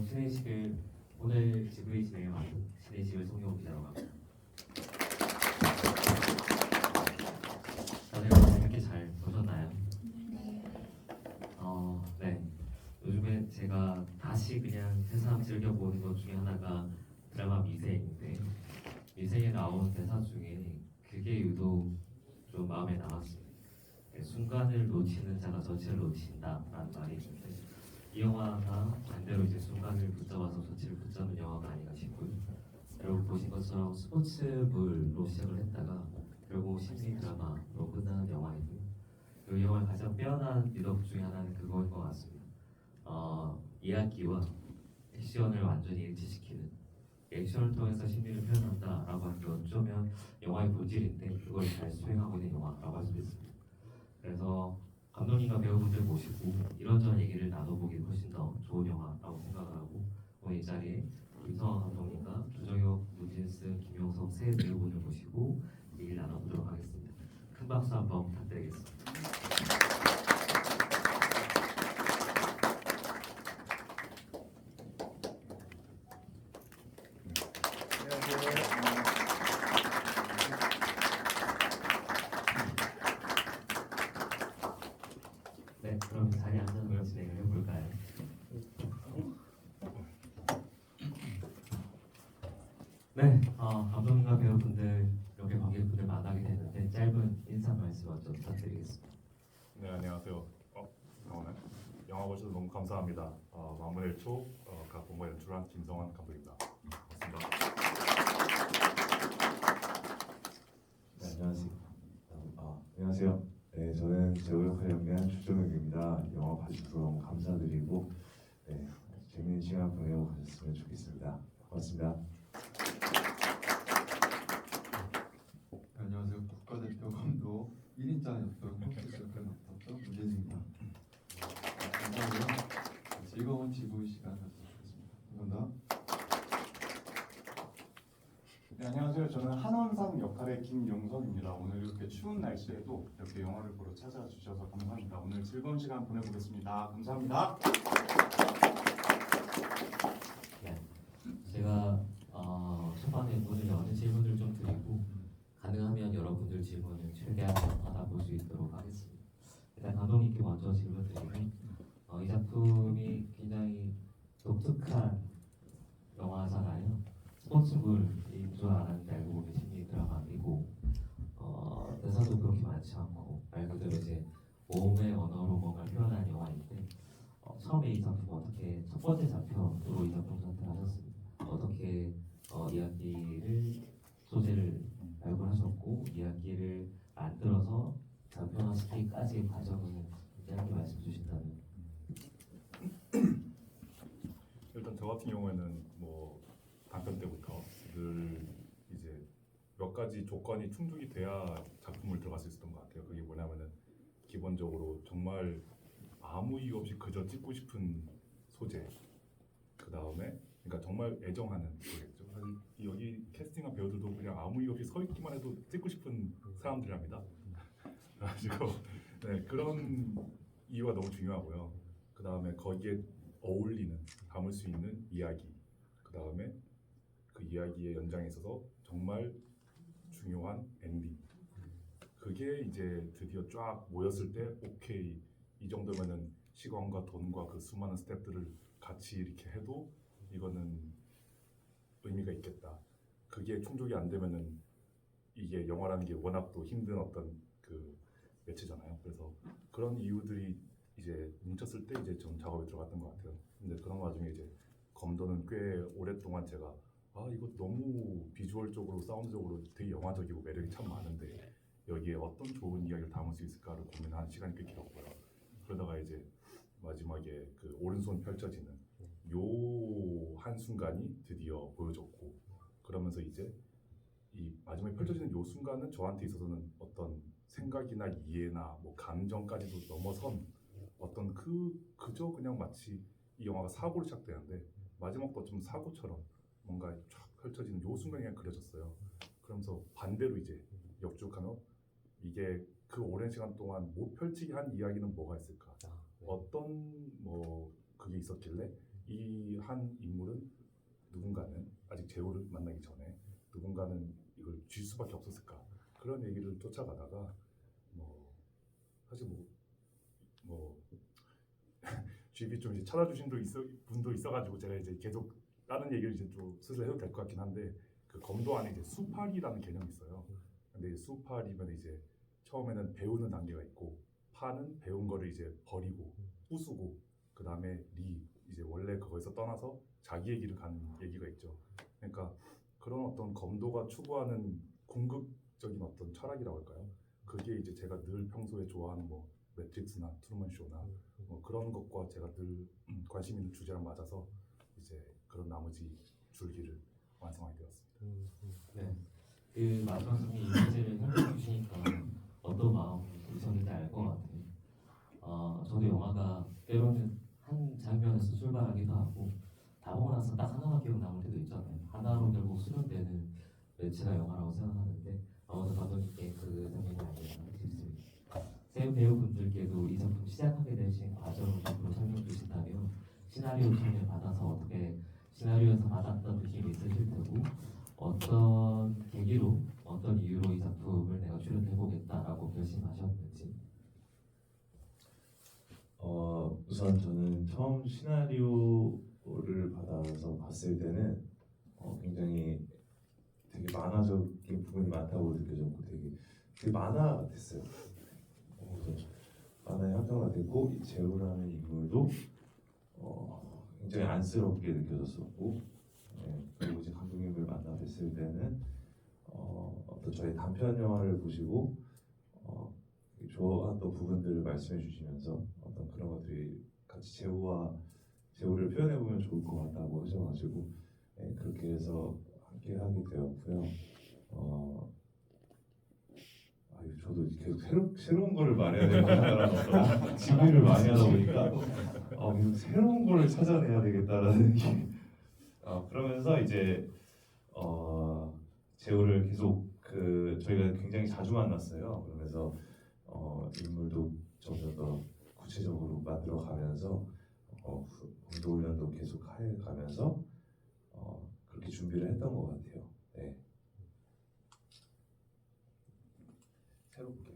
신의 집을 오늘 지브리 진행을 맡은 신의 집을 송영호 기자라고 합니다. 다들 오늘 이렇게 잘 보셨나요? 네. 요즘에 제가 다시 그냥 새삼 즐겨보는 것 중에 하나가 드라마 미생인데 미생에 나온 대사 중에 그게 유독 좀 마음에 남았습니다. 순간을 놓치는 자가 전체를 놓친다라는 말이 있는데 이 영화가 반대로 이제 순간을 붙잡아서 전체를 붙잡는 영화가 아닌가 싶고요. 여러분 보신 것처럼 스포츠물로 시작을 했다가 결국 심리 드라마로 끝나는 영화이고요. 그 영화의 가장 빼어난 미덕 중에 하나는 그거인 것 같습니다. 이야기와 액션을 완전히 일치시키는 액션을 통해서 심리를 표현한다라고 하는 게 어쩌면 영화의 본질인데 그걸 잘 수행하고 있는 영화라고 할 수 있습니다. 그래서 감독님과 배우분들 모시고 이런저런 얘기를 나눠보기 훨씬 더 좋은 영화라고 생각을 하고 오늘 이 자리에 김성환 감독님과 주정혁, 문진스, 김용석 세 배우분을 모시고 얘기를 나눠보도록 하겠습니다. 큰 박수 한번 부탁드리겠습니다. 네, 그럼 자리에 앉아서 진행을 해볼까요? 네, 감독님과 배우분들 이렇게 관객분들 만나게 됐는데 짧은 인사 말씀 먼저 부탁드리겠습니다. 네, 안녕하세요. 오늘 영화 보셔서 너무 감사합니다. 마무리 초 각본과 연출한 김성환 감독입니다. 반갑습니다. 네, 안녕하세요. 안녕하세요. 네, 저는 제호 역할 연기한 주정혁입니다. 영화 봐주셔서 너무 감사드리고 네, 재밌는 시간 보내고 가셨으면 좋겠습니다. 고맙습니다. 안녕하세요. 국가대표 감독 1인자였던 콘텐츠 역할을 맡았던 문재진입니다. 감사하고요. 즐거운 지구 시간 가졌으면 좋겠습니다. 감사합니다. 네, 안녕하세요. 저는 한원상 역할의 김용석입니다. 오늘 이렇게 추운 날씨에도 이렇게 영화를 보러 찾아주셔서 감사합니다. 오늘 즐거운 시간 보내보겠습니다. 감사합니다. 네, 제가 초반에 오늘 여러 질문을 좀 드리고 가능하면 여러분들 질문을 최대한 받아볼 수 있도록 하겠습니다. 일단 감독님께 먼저 질문 드리면 이 작품이 굉장히 독특한 영화잖아요. 스포츠물인 줄 알았는데 알고 보니 심리 드라마이고 대사도 그렇게 많지 않고 말 그대로 이제 몸의 언어로 뭔가 표현한 영화인데 처음에 이 작품 어떻게 첫 번째 작품으로 이 작품 선택하셨습니다. 어떻게 이야기를 소재를 발굴하셨고 이야기를 만들어서 단편화시키기까지의 과정을 짧게 말씀 주신다면. 일단 저 같은 경우에는 뭐 단편 때부터 늘 이제 몇 가지 조건이 충족이 돼야 작품을 들어갈 수 있었던 것 같아요. 그게 뭐냐면은 기본적으로 정말 아무 이유 없이 그저 찍고 싶은 소재. 그 다음에 그러니까 정말 애정하는 거겠죠. 사실 여기 캐스팅한 배우들도 그냥 아무 이유 없이 서 있기만 해도 찍고 싶은 사람들이랍니다. 그래가지고 네, 그런 이유가 너무 중요하고요. 그 다음에 거기에 어울리는 담을 수 있는 이야기. 그 다음에 그 이야기의 연장에 있어서 정말 중요한 엔딩. 그게 이제 드디어 쫙 모였을 때 오케이 이 정도면은 시간과 돈과 그 수많은 스태프들을 같이 이렇게 해도 이거는 의미가 있겠다. 그게 충족이 안 되면은 이게 영화라는 게 워낙 또 힘든 어떤 그 매체잖아요. 그래서 그런 이유들이 이제 뭉쳤을 때 이제 좀 작업에 들어갔던 것 같아요. 근데 그런 와중에 이제 검도는 꽤 오랫동안 제가 이거 너무 비주얼적으로 사운드적으로 되게 영화적이고 매력이 참 많은데 여기에 어떤 좋은 이야기를 담을 수 있을까를 고민하는 시간이 꽤 길었고요. 그러다가 이제 마지막에 그 오른손 펼쳐지는 요 한순간이 드디어 보여졌고 그러면서 이제 이 마지막에 펼쳐지는 요 순간은 저한테 있어서는 어떤 생각이나 이해나 뭐 감정까지도 넘어선 어떤 그저 그냥 마치 이 영화가 사고로 시작되는데 마지막도 좀 사고처럼 뭔가 쫙 펼쳐지는 요 순간이 그냥 그려졌어요. 그러면서 반대로 이제 역주하면 이게 그 오랜 시간 동안 못 펼치게 한 이야기는 뭐가 있을까? 어떤 뭐 그게 있었길래 이 한 인물은 누군가는 아직 재호를 만나기 전에 누군가는 이걸 쥘 수밖에 없었을까 그런 얘기를 쫓아가다가 뭐 사실 뭐 주입이 좀 이제 찾아주신 분도 있어가지고 제가 이제 계속 다른 얘기를 이제 좀 슬슬 해도 될 것 같긴 한데 그 검도 안에 이제 수팔이라는 개념이 있어요. 근데 수팔이면 이제 처음에는 배우는 단계가 있고 파는 배운 거를 이제 버리고 부수고 그 다음에 리 이제 원래 그거에서 떠나서 자기 얘기를 가는 얘기가 있죠. 그러니까 그런 어떤 검도가 추구하는 궁극적인 어떤 철학이라고 할까요? 그게 이제 제가 늘 평소에 좋아하는 뭐 매트릭스나 트루먼 쇼나 뭐 그런 것과 제가 늘 관심 있는 주제랑 맞아서 이제 그런 나머지 줄기를 완성하게 되었습니다. 네. 그 마지막 순위 이미지를 설명해 주시니까 어떤 마음이 드셨는지 알 것 같아요. 저도 영화가 때로는 한 장면에서 출발하기도 하고 다 보고 나서 딱 하나만 기억 남을 때도 있잖아요. 하나로 결국 수렴되는 매체가 영화라고 생각하는데 아무도 감독님께 그 장면이 아니라 싶습니다. 세 배우분들께도 이 작품 시작하게 되신 과정을 앞으로 설명해 주신다면 시나리오 청을 받아서 어떻게 시나리오에서 받았던 느낌이 있으실 테고 어떤 계기로 어떤 이유로 이 작품을 내가 출연해보겠다라고 결심하셨는지. 우선 저는 처음 시나리오를 받아서 봤을 때는 굉장히 되게 만화적인 부분이 많다고 느껴졌고 되게 만화 같았어요. 그래서 만화의 합성화 됐고 이 재우라는 인물도 굉장히 안쓰럽게 느껴졌었고 그리고 이제 감독님을 만나 뵀을 때는 어떤 저희 단편 영화를 보시고 좋아했던 부분들을 말씀해 주시면서 어떤 그런 것들이 같이 재우를 표현해 보면 좋을 것 같다고 하셔가지고 그렇게 해서 함께 하게 되었고요. 저도 계속 새로운 거를 말해야 되겠다라는 어떤 지휘를 많이 하다 보니까 계속 새로운 거를 찾아내야 되겠다라는 느낌. 그러면서 이제 재우를 계속 저희가 굉장히 자주 만났어요. 그러면서 인물도 점점 더 구체적으로 만들어 가면서 운동 훈련도 계속 해 가면서 그렇게 준비를 했던 것 같아요. 네. 새롭게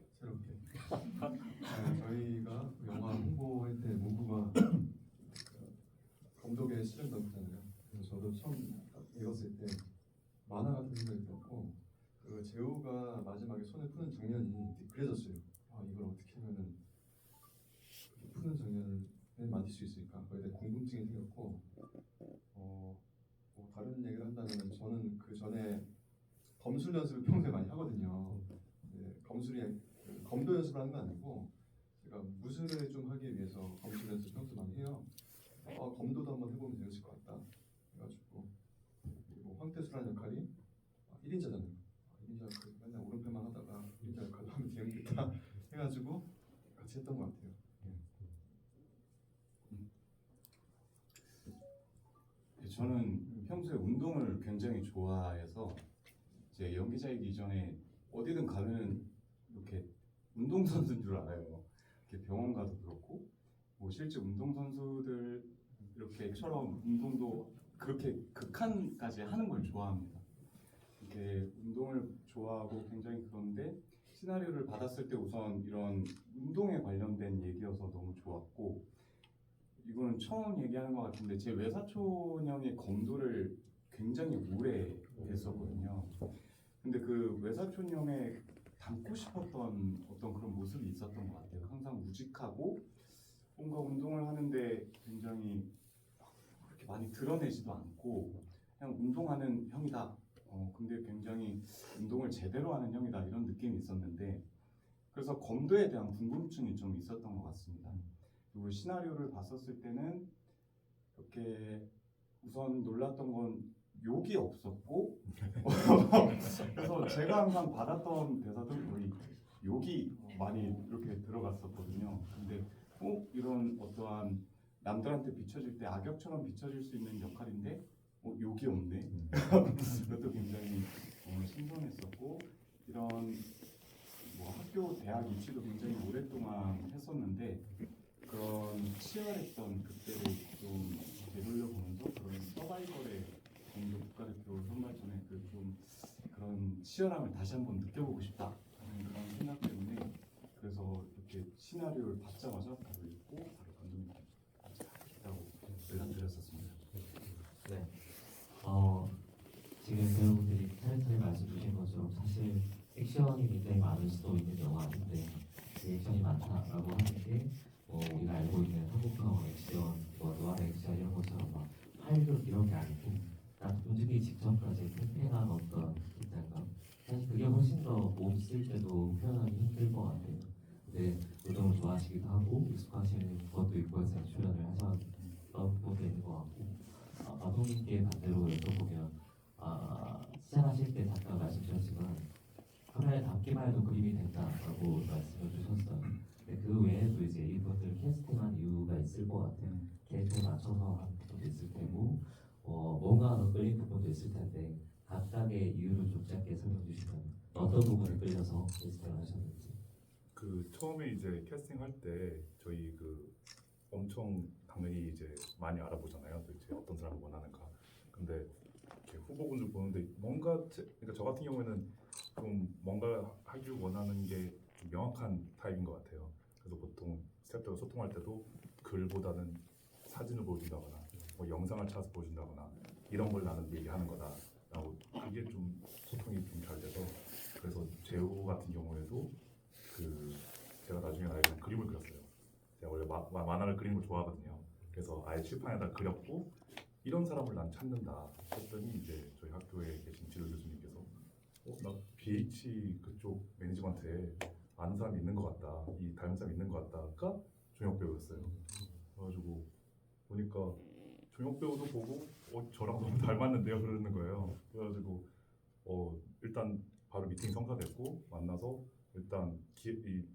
저희가 영화 홍보할 때 문구가 검독의 실현덕이잖아요. 그래서 저도 처음 읽었을 때 만화 같은 생각이 들었고 그 재우가 마지막에 손을 푸는 장면이 되게 그려졌어요. 이걸 어떻게 하면은 푸는 장면을 만들 수 있을까? 거기에 대한 궁금증이 생겼고 뭐 다른 얘기를 한다면 저는 그 전에 검술 연습을 평소에 많이 하거든요. 검도 연습을 하는 건 아니고 제가 무술을 좀 하기 위해서 검술 연습 평소 많이 해요. 검도도 한번 해보면 재밌을 것 같다 해가지고 그리고 황태수라는 역할이 1인자잖아요. 1인자 맨날 오른편만 하다가 1인자 역할도 하면 재밌겠다 해가지고 같이 했던 것 같아요. 저는 평소에 운동을 굉장히 좋아해서 이제 연기자이기 이전에 어디든 가면 이렇게 운동선수인 줄 알아요. 이렇게 병원 가도 그렇고 뭐 실제 운동선수들 이렇게처럼 운동도 그렇게 극한까지 하는 걸 좋아합니다. 이렇게 운동을 좋아하고 굉장히 그런데 시나리오를 받았을 때 우선 이런 운동에 관련된 얘기여서 너무 좋았고 이거는 처음 얘기하는 것 같은데 제 외사촌 형의 검도를 굉장히 오래 했었거든요. 근데 그 외사촌 형의 닮고 싶었던 어떤 그런 모습이 있었던 것 같아요. 항상 우직하고 뭔가 운동을 하는데 굉장히 그렇게 많이 드러내지도 않고 그냥 운동하는 형이다. 근데 굉장히 운동을 제대로 하는 형이다 이런 느낌이 있었는데 그래서 검도에 대한 궁금증이 좀 있었던 것 같습니다. 그리고 시나리오를 봤었을 때는 이렇게 우선 놀랐던 건 욕이 없었고 그래서 제가 항상 받았던 대사들 거의 욕이 많이 이렇게 들어갔었거든요. 근데 이런 어떠한 남들한테 비춰질 때 악역처럼 비춰질 수 있는 역할인데 욕이 없네. 그것도 굉장히 신선했었고 이런 뭐 학교 대학 입시도 굉장히 오랫동안 했었는데 그런 치열했던 그때를 좀 되돌려보면서 그런 서바이벌의 정도 국가대표 선발전에 그 좀 그런 치열함을 다시 한번 느껴보고 싶다 하는 그런 생각 때문에 그래서 이렇게 시나리오를 받자마자 바로 읽고 바로 감독님께 하겠다고 연락드렸었습니다. 네. 지금 배우분들이 차례차례 말씀 주신 것처럼 사실 액션이 굉장히 많을 수도 있는 영화인데 그 액션이 많다라고 하는 게 우리가 알고 있는 한국형 액션, 노안 액션 이런 것처럼 막 하이급 이런 게 아니고 딱 움직이기 직전까지 팽팽한 어떤 긴장감 사실 그게 훨씬 더 몸 쓸 때도 표현하기 힘들 것 같아요. 근데 요즘을 좋아하시기도 하고 익숙하시는 것도 있고 해서 출연을 하셔서 되는 것 같고 감독님께 반대로 여쭤보면 시작하실 때 잠깐 말씀 주셨지만 카메라에 담기만 해도 그림이 된다라고 말씀을 주셨어요. 근데 그 외에도 이제 이분들 캐스팅한 이유가 있을 것 같아요. 캐릭터에 맞춰서 한 부분도 있을 테고 뭔가 더 끌린 부분도 있을 텐데 각각의 이유를 좀 짧게 설명 주시면 어떤 부분을 끌려서 캐스팅을 하셨는지. 그 처음에 이제 캐스팅할 때 저희 그 엄청 당연히 이제 많이 알아보잖아요. 도대체 어떤 사람을 원하는가. 근데 이렇게 후보군들 보는데 뭔가 그러니까 저 같은 경우에는 좀 뭔가 하길 원하는 게 좀 명확한 타입인 것 같아요. 그래서 보통 스태프들과 소통할 때도 글보다는 사진을 보여준다거나 뭐 영상을 찾아서 보여준다거나 이런 걸 나는 얘기하는 거다라고 그게 좀 소통이 좀 잘 돼서 그래서 재우 같은 경우에도 그 제가 나중에 알고 그림을 그렸어요. 제가 원래 만화를 그리는 걸 좋아하거든요. 그래서 아예 칠판에다 그렸고 이런 사람을 난 찾는다 했더니 이제 저희 학교에 계신 지도 교수님께서 나 BH 그쪽 매니지먼트에 아는 사람이 있는 것 같다, 이 닮은 사람이 있는 것 같다가 종혁 배우였어요. 그래가지고 보니까 종혁 배우도 보고 저랑 너무 닮았는데요 그러는 거예요. 그래가지고 일단 바로 미팅 성사됐고 만나서 일단 이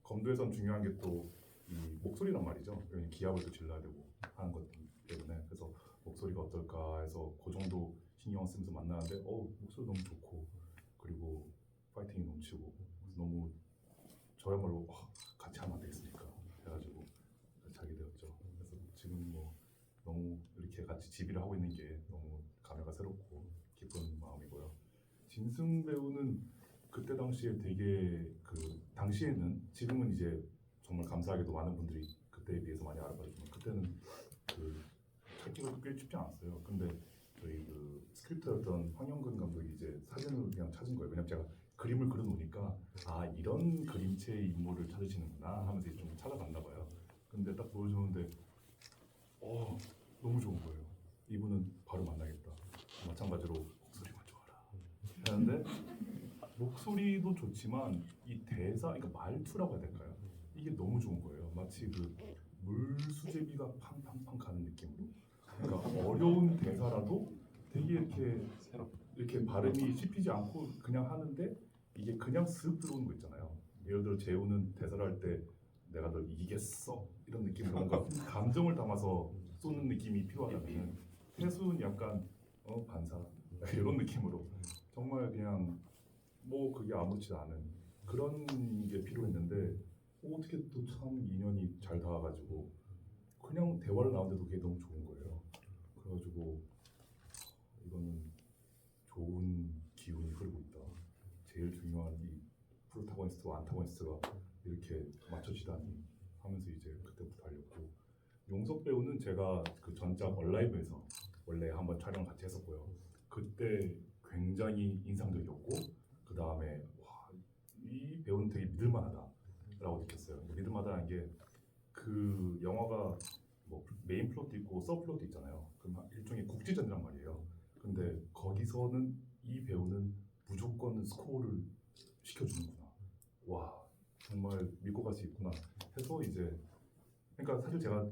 검도에선 중요한 게 또 이 목소리란 말이죠. 왜냐면 기합을 또 질러야 되고 하는 것 때문에 그래서 목소리가 어떨까 해서 그 정도 신경 쓰면서 만나는데 목소리 너무 좋고 그리고 파이팅이 넘치고 너무 저야말로 같이 하면 안 되겠습니까? 해가지고 같이 하게 되었죠. 그래서 지금 뭐 너무 이렇게 같이 지비를 하고 있는 게 너무 감회가 새롭고 기쁜 마음이고요. 진승 배우는 그때 당시에 되게 그 당시에는 지금은 이제 정말 감사하게도 많은 분들이 그때에 비해서 많이 알아봐주지만 그때는 그 찾기가 꽤 쉽지 않았어요. 근데 저희 그 스크립터였던 황영근 감독이 이제 사진으로 그냥 찾은 거예요. 왜냐면 제가 그림을 그려놓으니까 이런 그림체의 인물을 찾으시는구나 하면서 좀 찾아봤나 봐요. 근데 딱 보여주는데 너무 좋은 거예요. 이분은 바로 만나겠다. 마찬가지로 목소리만 좋아라 하는데 목소리도 좋지만 이 대사, 그러니까 말투라고 해야 될까요? 이게 너무 좋은 거예요. 마치 그 물수제비가 팡팡팡 가는 느낌으로. 그러니까 어려운 대사라도 되게 이렇게 발음이 씹히지 않고 그냥 하는데 이게 그냥 쓱 들어오는 거 있잖아요. 예를 들어 재우는 대사를 할 때 내가 널 이기겠어 이런 느낌, 뭔가 감정을 담아서 쏘는 느낌이 필요하다면 태수는 약간 반사 이런 느낌으로 정말 그냥 뭐 그게 아무렇지도 않은 그런 게 필요했는데 어떻게 또 참 인연이 잘 닿아가지고 그냥 대화를 나오는데도 그게 너무 좋은 거예요. 그래가지고 이거는 좋은 기운이 흐르고 있다. 제일 중요한 이 프로타고니스트와 안타고니스트가 이렇게 맞춰지다니 하면서 이제 그때부터 달렸고, 용석 배우는 제가 그 전작 얼라이브에서 원래 한번 촬영 같이 했었고요. 그때 굉장히 인상적이었고 그 다음에 이 배우는 되게 믿을만하다라고 느꼈어요. 믿을만하다는 게 그 영화가 뭐 메인 플롯도 있고 서브 플롯도 있잖아요. 그럼 일종의 국지전이란 말이에요. 근데 거기서는 이 배우는 무조건 스코어를 시켜주는구나. 와 정말 믿고 갈 수 있구나 해서 이제 그러니까 사실 제가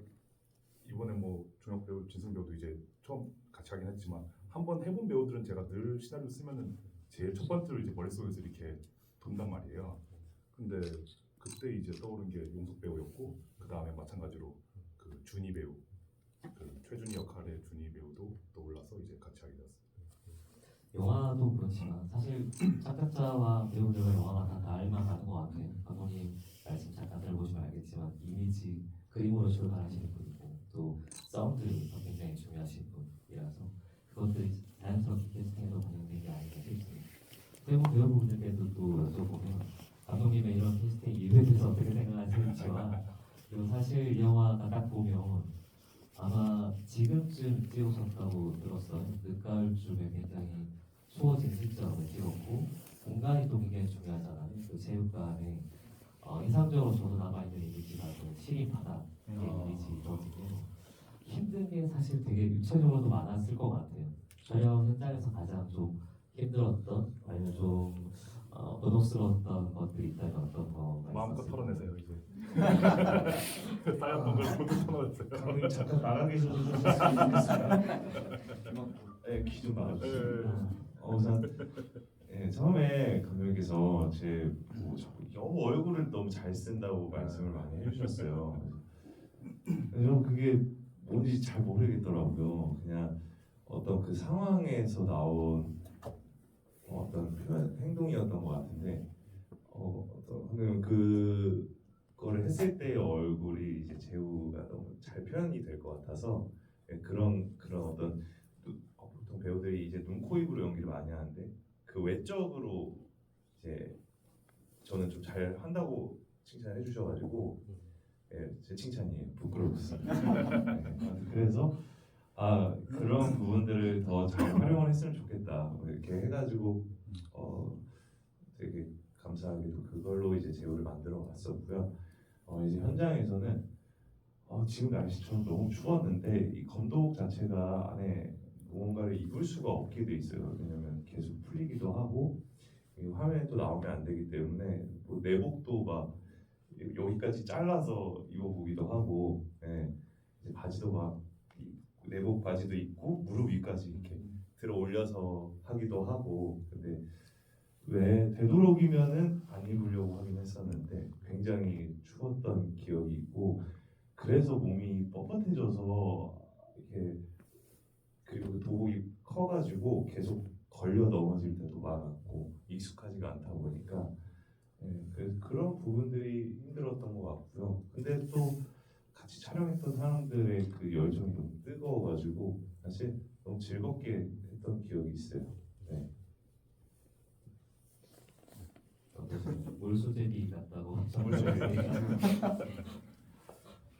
이번에 뭐 종혁 배우, 진승 배우도 이제 처음 같이 하긴 했지만 한번 해본 배우들은 제가 늘 시나리오 쓰면은 제일 첫 번째로 이제 머릿속에서 이렇게 돈단 말이에요. 근데 그때 이제 떠오른 게 용석 배우였고 그 다음에 마찬가지로 그 준희 배우, 그 최준희 역할의 준희 배우도 떠올라서 이제 같이 하게 되었습니다. 영화도 그렇지만 사실 창작자와 배우들과 영화가 다 닮아 가는 것 같아요. 감독님 말씀 잠깐 들어보시면 알겠지만 이미지 그림으로 출발하시는 분이고 또 사운드가 굉장히 중요하신 분이라서 그것들이 자연스럽게 캐스팅에도 반영된 게 아닌가 싶습니다. 그리고 배우분들께도 또 여쭤보면 감독님의 이런 캐스팅 이유에 대해서 어떻게 생각하시는지와 그리고 사실 이 영화가 딱 보면 아마 지금쯤 찍으셨다고 들었어요. 늦가을쯤에 굉장히 추워진 시점을 찍었고 공간이 또 굉장히 중요하잖아요. 그 체육관에 인상적으로 저도 남아있는 이미지가 그 시린 바다의 이미지거든요. 힘든 게 사실 되게 육체적으로도 많았을 것 같아요. 촬영 현장에서 가장 좀 힘들었던 아니면 좀 번혹스러웠던 것들이 있다면 어떤 거가 마음껏 있었을까요? 털어내세요 이제. 쌓였던 걸 모두 털어냈어요. 감독님 잠깐 나가 계셔도 좋겠습니다. 네, 귀좀 막아주세요. 우선 처음에 감독님께서 뭐 너무 얼굴을 너무 잘 쓴다고 말씀을 많이 해주셨어요. 저는 그게 뭔지 잘 모르겠더라고요. 그냥 어떤 그 상황에서 나온 어떤 표현, 행동이었던 것 같은데 어떤 그거를 했을 때의 얼굴이 이제 재우가 너무 잘 표현이 될 것 같아서 그런 어떤 보통 배우들이 이제 눈, 코, 입으로 연기를 많이 하는데 그 외적으로 이제 저는 좀 잘 한다고 칭찬해 주셔가지고 제 칭찬이에요. 부끄럽습니다. 그래서 그런 부분들을 더 잘 활용을 했으면 좋겠다. 뭐 이렇게 해가지고 되게 감사하게도 그걸로 이제 제호를 만들어 왔었고요. 이제 현장에서는 지금 날씨처럼 너무 추웠는데 이 검도복 자체가 안에 무언가를 입을 수가 없게 돼 있어요. 왜냐면 계속 풀리기도 하고 이 화면에 또 나오면 안 되기 때문에 뭐 내복도 막 여기까지 잘라서 입어보기도 하고, 이제 바지도 막 내복 바지도 입고 무릎 위까지 이렇게 들어 올려서 하기도 하고. 근데 왜 되도록이면은 안 입으려고 하긴 했었는데 굉장히 추웠던 기억이 있고, 그래서 몸이 뻣뻣해져서 이렇게 그리고 도복이 커가지고 계속 걸려 넘어질 때도 많았고 익숙하지가 않다 보니까 그런 부분들이 힘들었던 것 같고요. 근데 또 같이 촬영했던 사람들의 그 열정이 너무 뜨거워가지고 사실 너무 즐겁게 했던 기억이 있어요. 네. 물수제비 같다고. 물수제비.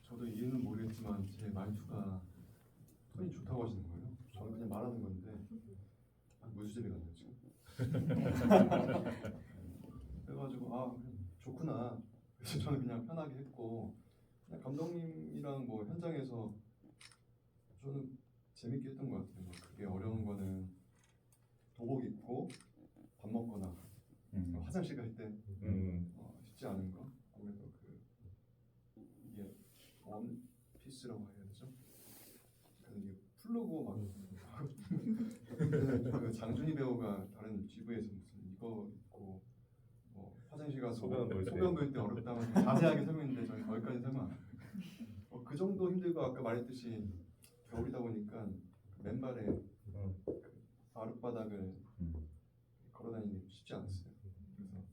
저도 이유는 모르겠지만 제 말투가 톤이 좋다고 하시는 거예요. 저는 그냥 말하는 건데 물수제비 같네요 지금. 그래가지고 좋구나. 그래서 저는 그냥 편하게 했고 그냥 감독님이랑 뭐 현장에서 저는 재밌게 했던 것 같아요. 그게 어려운 거는 도복 입고 밥 먹거나 화장실 갈 때 쉽지 않은 거. 아무래도 이게 원피스라고 해야 되죠? 이게 풀르고 막 그 장준희 배우가 다른 GV에서 무슨 이거 입고 뭐 화장실 가서 소변 볼 때. 소변 볼 때 어렵다면 자세하게 설명했는데 저는 거기까지 설명 안 해요. 그 정도 힘들고 아까 말했듯이 겨울이다 보니까 맨발에 그 마룻바닥을 걸어다니는 게 쉽지 않았어요. 그래서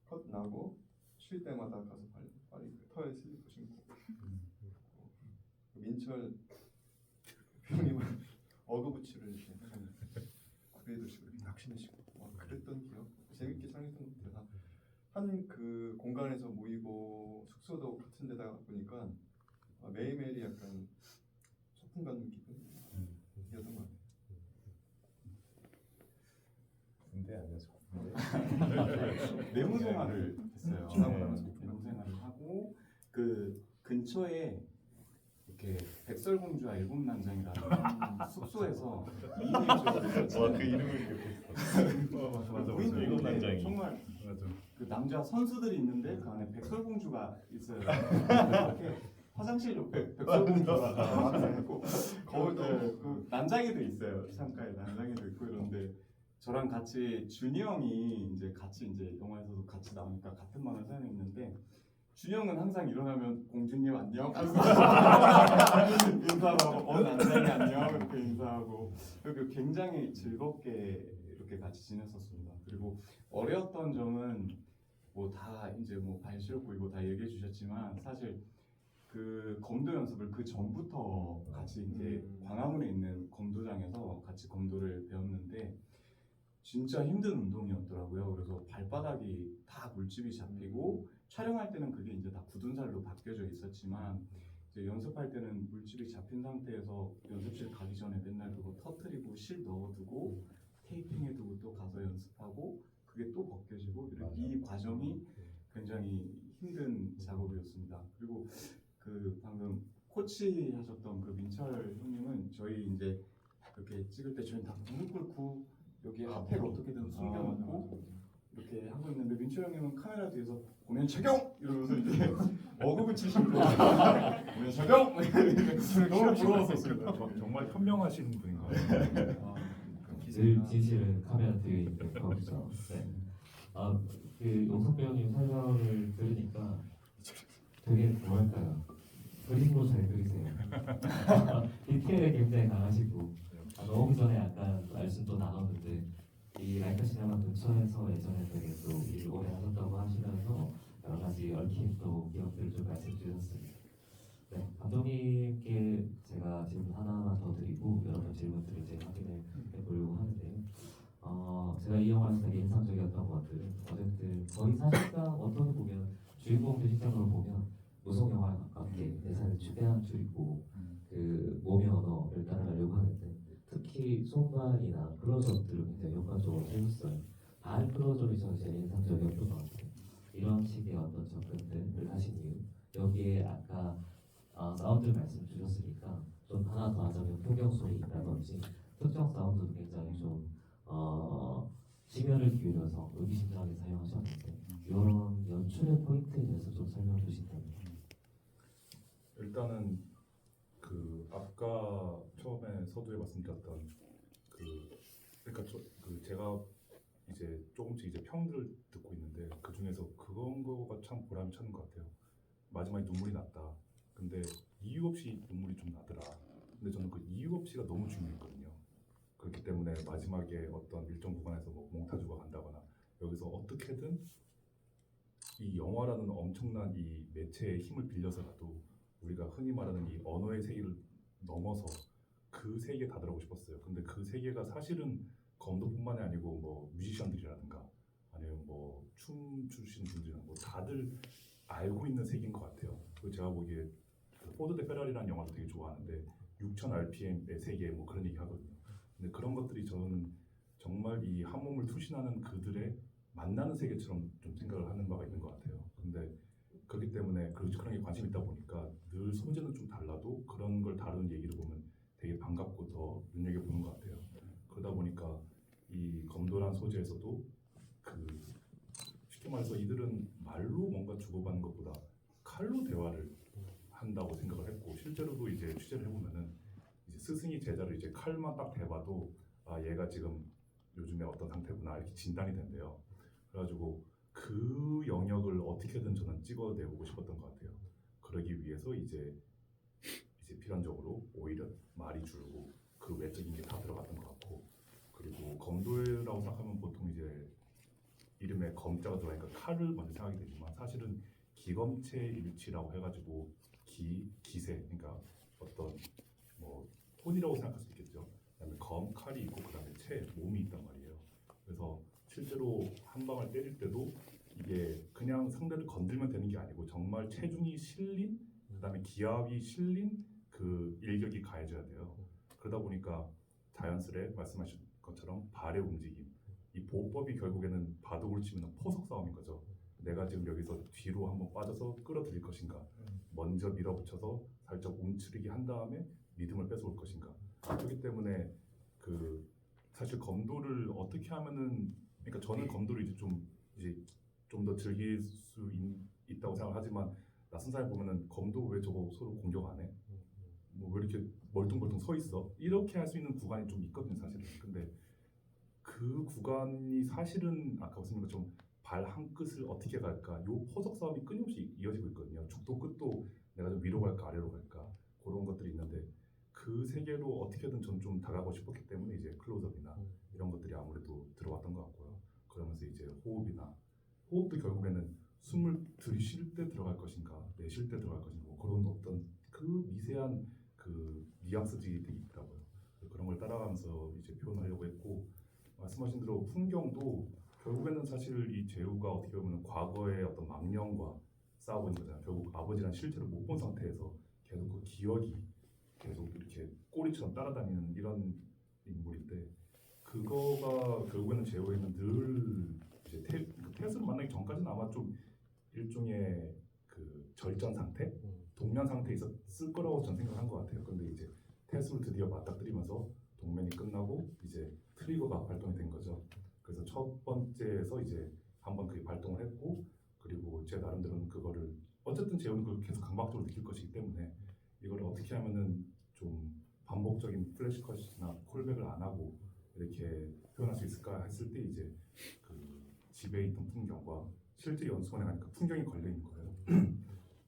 컷 나고 쉴 때마다 가서 빨리 그 털 슬리퍼 신고 민철 배우님은 어그부츠를 이렇게 그레이드식으로 낙신해시고 그랬던 기억. 재밌게 촬영했던 것들 한 그 공간에서 모이고 숙소도 같은 데다 보니까 매일매일이 약간 소풍 가는 기분이었던 것 같아요. 군대 아니었어. 내무 생활을 했어요. 네. 내무 생활을 하고 그 근처에 이렇게 백설공주와 일곱 난장이라는 숙소에서 2일 있었어요. 그 이름을 기억했어. 맞아. 일곱 난장이. 정말 맞아. 그 남자 선수들이 있는데 그 안에 백설공주가 있어요. 이렇게 화장실 옆에 백설공주가 있고 거울도 그 난장이도 있어요. 창가에 난장이도 있고 이런데 저랑 같이 준이 형이 이제 같이 이제 영화에서도 같이 나오니까 같은 방을 사용했는데 준이 형은 항상 일어나면 공주님 안녕 인사하고 난장이 안녕 이렇게 인사하고 이렇게 굉장히 즐겁게 이렇게 같이 지냈었습니다. 그리고 어려웠던 점은 뭐 다 이제 뭐 발시력 보이고 다 얘기해 주셨지만 사실 그 검도 연습을 그 전부터 같이 이제 광화문에 있는 검도장에서 같이 검도를 배웠는데 진짜 힘든 운동이었더라고요. 그래서 발바닥이 다 물집이 잡히고 촬영할 때는 그게 이제 다 굳은 살로 바뀌어져 있었지만 이제 연습할 때는 물집이 잡힌 상태에서 연습실 가기 전에 맨날 그거 터트리고 실 넣어두고 테이핑해두고 또 가서 연습하고 그게 또 벗겨지고 이 과정이 굉장히 힘든 작업이었습니다. 그리고 그 방금 코치 하셨던 그 민철 형님은 저희 이제 이렇게 찍을 때 저희 다 무릎 꿇고 여기 핫팩 어떻게든 숨겨놓고 이렇게 하고 있는데 민철 형님은 카메라 뒤에서 공연 착용 이러면서 이제 어급을 치시고 공연 착용 너무 부러웠었습니다. 정말 현명하신 분인가요? 늘 진실은 카메라 뒤에 있는 거죠. 네. 그 용석 배우님 설명을 들으니까 되게 뭐랄까요? 그림으로 잘 그리세요. 디테일에 굉장히 강하시고 오기 전에 약간 말씀도 나눴는데 이 라이카 시네마 근처에서 예전에 되게 또 일을 오래 하셨다고 하시면서 여러 가지 얽힌 또 기억들을 좀 말씀 주셨습니다. 네, 감독님께 제가 질문 하나하나 더 드리고 여러분 질문들을 이제 확인을 해보려고 하는데요. 제가 이 영화에서 되게 인상적이었던 것들은 어쨌든 거의 사실상 어떻게 보면 주인공들 입장으로 보면 무속 영화에 가깝게 대사를 최대한 줄이고 그 몸의 언어를 따라가려고 하는데 특히 손발이나 클로즈업들을 굉장히 효과적으로 해줬어요. 발 클로즈업이 저는 제일 인상적이었던 것 같아요. 이런 식의 어떤 접근들을 하신 이유 여기에 아까 사운드 말씀 주셨으니까 좀 하나 더 하자면 풍경 소리라든지 특정 사운드도 굉장히 좀 심혈을 기울여서 의미심장하게 사용하셨는데 이런 연출의 포인트에 대해서 좀 설명 주신다면. 일단은 그 아까 처음에 서두에 말씀드렸던 그러니까 제가 이제 조금씩 이제 평들을 듣고 있는데 그 중에서 그런 거가 참 보람이 차는 것 같아요. 마지막에 눈물이 났다. 근데 이유 없이 눈물이 좀 나더라. 근데 저는 그 이유 없이가 너무 중요했거든요. 그렇기 때문에 마지막에 어떤 일정 구간에서 뭐 몽타주가 간다거나 여기서 어떻게든 이 영화라는 엄청난 이 매체의 힘을 빌려서라도 우리가 흔히 말하는 이 언어의 세계를 넘어서 그 세계에 다들어가고 싶었어요. 근데 그 세계가 사실은 검도뿐만이 아니고 뭐 뮤지션들이라든가 아니면 뭐 춤 추시는 분들이나 뭐 다들 알고 있는 세계인 것 같아요. 그리고 제가 보기에 포드 대 페라리라는 영화도 되게 좋아하는데 6000rpm의 세계 뭐 그런 얘기 하거든요. 근데 그런 것들이 저는 정말 이 한 몸을 투신하는 그들의 만나는 세계처럼 좀 생각을 하는 바가 있는 것 같아요. 근데 그렇기 때문에 그런 게 관심 있다 보니까 늘 소재는 좀 달라도 그런 걸 다루는 얘기를 보면 되게 반갑고 더 눈여겨보는 것 같아요. 그러다 보니까 이 검도란 소재에서도 쉽게 말해서 이들은 말로 뭔가 주고받는 것보다 칼로 대화를 한다고 생각을 했고 실제로도 이제 취재를 해보면은 이제 스승이 제자를 이제 칼만 딱 대봐도 얘가 지금 요즘에 어떤 상태구나 이렇게 진단이 된대요. 그래가지고 그 영역을 어떻게든 저는 찍어내보고 싶었던 것 같아요. 그러기 위해서 이제 필연적으로 오히려 말이 줄고 그 외적인 게 다 들어갔던 것 같고 그리고 검도라고 생각하면 보통 이제 이름에 검자가 들어가니까 칼을 먼저 생각이 되지만 사실은 기검체 일치라고 해가지고 기세 그러니까 어떤 뭐 혼이라고 생각할 수 있겠죠. 그다음에 검 칼이 있고 그다음에 몸이 있단 말이에요. 그래서 실제로 한 방을 때릴 때도 이게 그냥 상대를 건들면 되는 게 아니고 정말 체중이 실린 그다음에 기압이 실린 그 일격이 가해져야 돼요. 그러다 보니까 자연스레 말씀하신 것처럼 발의 움직임 이 보호법이 결국에는 바둑을 치면 포석 싸움인 거죠. 내가 지금 여기서 뒤로 한번 빠져서 끌어들일 것인가 먼저 밀어붙여서 살짝 움츠리게 한 다음에 리듬을 뺏어올 것인가. 그렇기 때문에 사실 검도를 어떻게 하면은 그러니까 저는 검도를 이제 좀 더 즐길 수 있다고 생각하지만 낯선 사람 보면은 검도 왜 저거 서로 공격 안 해? 뭐 왜 이렇게 멀뚱멀뚱 서 있어? 이렇게 할 수 있는 구간이 좀 있거든요 사실은. 근데 그 구간이 사실은 아까 말씀드린 것처럼 발 한 끝을 어떻게 갈까? 요 포석 싸움이 끊임없이 이어지고 있거든요. 죽도 끝도 내가 좀 위로 갈까 아래로 갈까 그런 것들이 있는데 그 세계로 어떻게든 전 좀 다가가고 싶었기 때문에 이제 클로즈업이나 이런 것들이 아무래도 들어왔던 것 같고요. 그러면서 이제 호흡도 결국에는 숨을 들이쉴 때 들어갈 것인가 내쉴 때 들어갈 것인가 그런 어떤 그 미세한 그 뉘앙스들이 있더라고요. 그런 걸 따라가면서 이제 표현하려고 했고 말씀하신 대로 풍경도 결국에는 사실 이 재우가 어떻게 보면 과거의 어떤 망령과 싸우고 있는 거잖아요. 결국 아버지랑 실제로 못 본 상태에서 계속 그 기억이 계속 이렇게 꼬리처럼 따라다니는 이런 인물인데 그거가 결국에는 재우에는 늘 이제 테스를 만나기 전까지는 아마 좀 일종의 그 절전 상태, 동면 상태에 있었을 거라고 전 생각한 것 같아요. 근데 이제 테스를 드디어 맞닥뜨리면서 동면이 끝나고 이제 트리거가 발동이 된 거죠. 그래서 첫 번째에서 이제 한번 그게 발동을 했고 그리고 제 나름대로는 그거를 어쨌든 재우는 걸 계속 강박적으로 느낄 것이기 때문에 이걸 어떻게 하면은 좀 반복적인 플래시컷이나 콜백을 안 하고 이렇게 표현할 수 있을까 했을 때 이제 그 집에 있던 풍경과 실제 연수원에 가니까 풍경이 걸려 있는 거예요.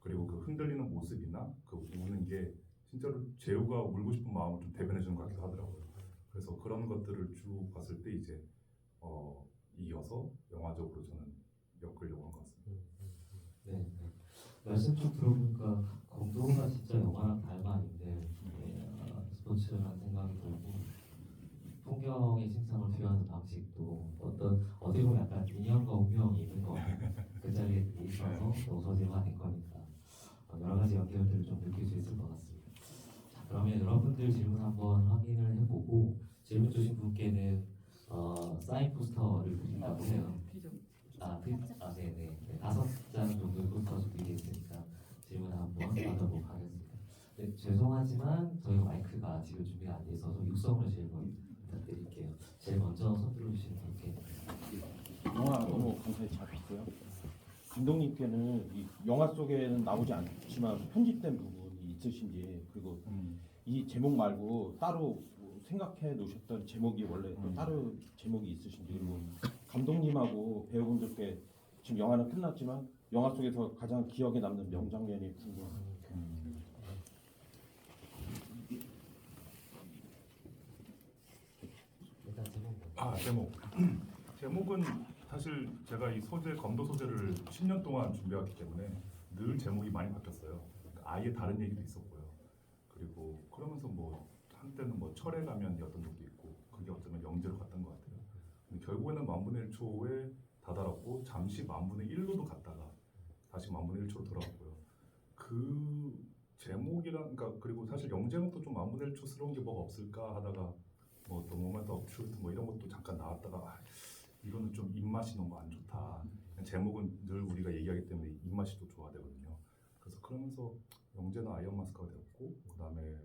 그리고 그 흔들리는 모습이나 그 우는 게 진짜로 재우가 울고 싶은 마음을 좀 대변해 주는 것 같기도 하더라고요. 그래서 그런 것들을 쭉 봤을 때 이제 이어서 영화적으로 저는 엮으려고 한 것 같습니다. 네. 말씀 쭉 들어보니까 검도가 진짜 영화랑 닮아 있는 스포츠라는 생각이 들고 풍경의 칭찬을 표현하는 방식도 어떻게 보면 약간 인연과 운명이 있는 거 그 자리에 있어서 노서지가 된 거니까 여러 가지 연결들을 좀 느낄 수 있을 것 같습니다. 자, 그러면 여러분들 질문 한번 확인을 해보고 질문 주신 분께는 사인 포스터를 드린다고 해요. 네네. 5장 정도의 포스터 준비되어 있으니까 질문 한번 받아보도록 하겠습니다. 네, 죄송하지만 저희가 마이크가 지금 준비가 안 돼 있어서 육성으로 질문 부탁드릴게요. 제일 먼저 손 들어주시는 분께. 영화 너무 감사히 잘 봤고요. 감독님께는 이 영화 속에는 나오지 않지만 편집된 부분이 있으신지 그리고 이 제목 말고 따로 뭐 생각해 놓으셨던 제목이 원래 또 따로 제목이 있으신지 그리고 감독님하고 배우분들께 지금 영화는 끝났지만 영화 속에서 가장 기억에 남는 명장면이 궁금합니다. 일단 제목. 제목은 사실 제가 이 소재 검도 소재를 10년 동안 준비했기 때문에 늘 제목이 많이 바뀌었어요. 그러니까 아예 다른 얘기도 있었고요. 그리고 그러면서 뭐 한때는 뭐 철에 가면이었던 적도 있고 그게 어쩌면 영재로 갔던 것 같아요. 근데 결국에는 만분의 1초에 다다랐고 잠시 만분의 1로도 갔다가 다시 만분의 1초로 돌아왔고요. 그 제목이랑 그러니까 그리고 사실 영재목도 좀 만분의 1초스러운 게 뭐가 없을까 하다가 뭐 또 모멘트 오브 트루트 뭐 이런 것도 잠깐 나왔다가 이거는 좀 입맛이 너무 안 좋다. 제목은 늘 우리가 얘기하기 때문에 입맛이 또 좋아되거든요. 그래서 그러면서 영재는 아이언 마스크가 되었고 그 다음에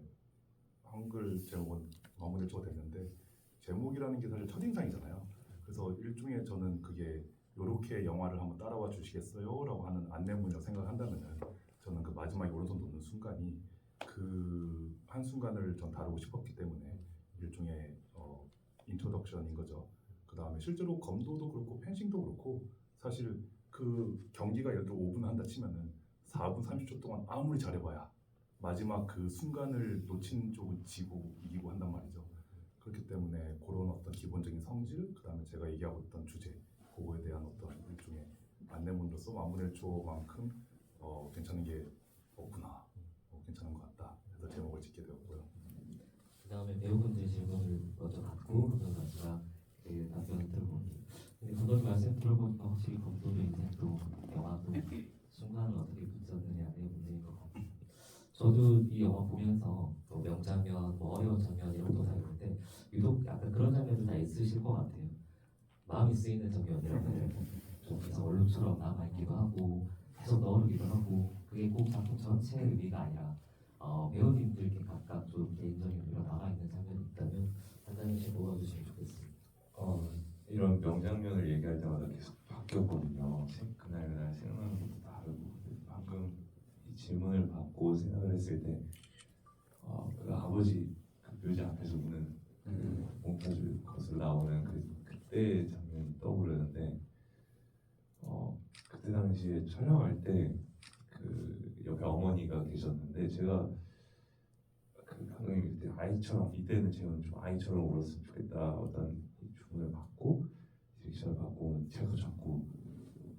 한글 제목은 만분의 1초가 됐는데 제목이라는 게 사실 첫인상이잖아요. 그래서 일종의 저는 그게 요렇게 영화를 한번 따라와 주시겠어요? 라고 하는 안내문이라고 생각한다면은 저는 그 마지막에 오른손 놓는 순간이 그 한순간을 전 다루고 싶었기 때문에 일종의 인트로덕션인 거죠. 그 다음에 실제로 검도도 그렇고 펜싱도 그렇고 사실 그 경기가 예를 들어 5분 한다 치면은 4분 30초 동안 아무리 잘해봐야 마지막 그 순간을 놓친 쪽은 지고 이기고 한단 말이죠. 그렇기 때문에 그런 어떤 기본적인 성질, 그 다음에 제가 얘기하고 있던 주제, 그거에 대한 어떤 일종의 안내문으로서 만분의 1초만큼 괜찮은 게 없구나, 괜찮은 것 같다 해서 제목을 짓게 되었고요. 그 다음에 배우분들 질문을 먼저 받고 그다음 마지막 답변을 들어봅니다. 근데 감독님 말씀 들어보니까 확실히 검도도 인생도 영화도 순간을 어떻게 붙잡느냐의 문제인 것 같아요. 저도 이 영화 보면서 뭐 명장면, 뭐 어려운 장면 이런 것도 다 있는데 유독 약간 그런 장면도 다 있으실 것 같아요. 마음이 쓰이는 장면이라면 좀 계속 얼룩처럼 남아있기도 하고 계속 떠오르기도 하고 그게 꼭 작품 전체의 의미가 아니라 배우님들께 각각 좀 개인적인 의미가 남아있는 장면이 있다면 한 장면씩 뽑아주시면 좋겠습니다. 이런 명장면을 얘기할 때마다 계속 바뀌었거든요. 그날 생각나는 것도 다르고 방금 이 질문을 받고 생각을 했을 때 그 아버지 그 묘지 앞에서 우는 그 몽타주 거슬러 나오는 그때 장면이 떠오르는데 그때 당시에 촬영할 때 그 옆에 어머니가 계셨는데 제가 그 감독님 그때 아이처럼 이때는 제가 좀 아이처럼 울었으면 좋겠다 어떤 주문을 받고 디렉션을 받고 제가 자꾸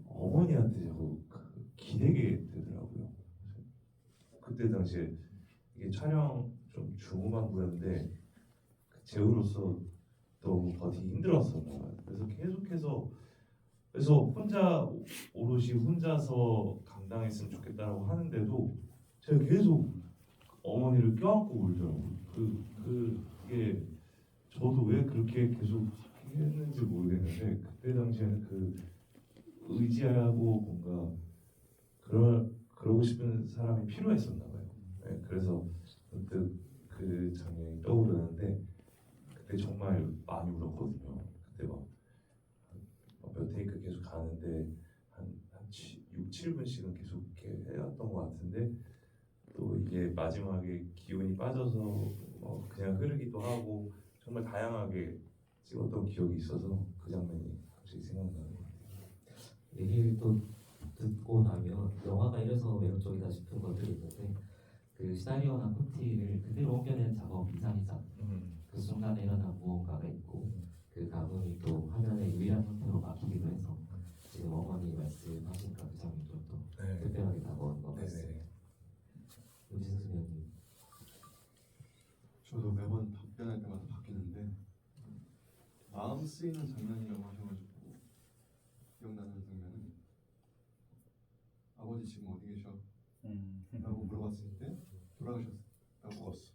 어머니한테 자꾸 기대게 되더라고요. 그때 당시에 이게 촬영 좀 중후반부였는데 그 제우로서 너무 버티기 힘들었었나 봐요. 그래서 계속해서 혼자 오롯이 혼자서 감당했으면 좋겠다라고 하는데도 제가 계속 어머니를 껴안고 울더라고요. 그게 저도 왜 그렇게 계속 했는지 모르겠는데 그때 당시에는 그 의지하고 뭔가 그러고 싶은 사람이 필요했었나 봐요. 네, 그래서 문득 그 장면이 떠오르는데 그때 정말 많이 울었거든요. 그때 몇 테이크 계속 가는데 한 6, 7분씩은 계속 이렇게 해왔던 것 같은데 또 이게 마지막에 기운이 빠져서 그냥 흐르기도 하고 정말 다양하게 찍었던 기억이 있어서 그 장면이 갑자기 생각나는 것 같아요. 얘기를 또 듣고 나면 영화가 이래서 매력적이다 싶은 것들이 있는데 그 시나리오나 코티를 그대로 옮겨낸 작업 이상이잖아요. 그 순간에 일어난 무언가가 있고 그 감흥이 또 화면의 유일한 형태로 막히기도 해서 지금 어머니 말씀하시니까 그 장면이 좀 더 네. 특별하게 다가오는 것 같습니다. 네네. 윤진수 위원님. 저도 매번 답변할 때마다 바뀌는데 마음 쓰이는 장면이라고 하셔가지고 기억나는 장면은 아버지 지금 어디 계셔? 라고 물어봤을 때 돌아가셨다고. 죽었어.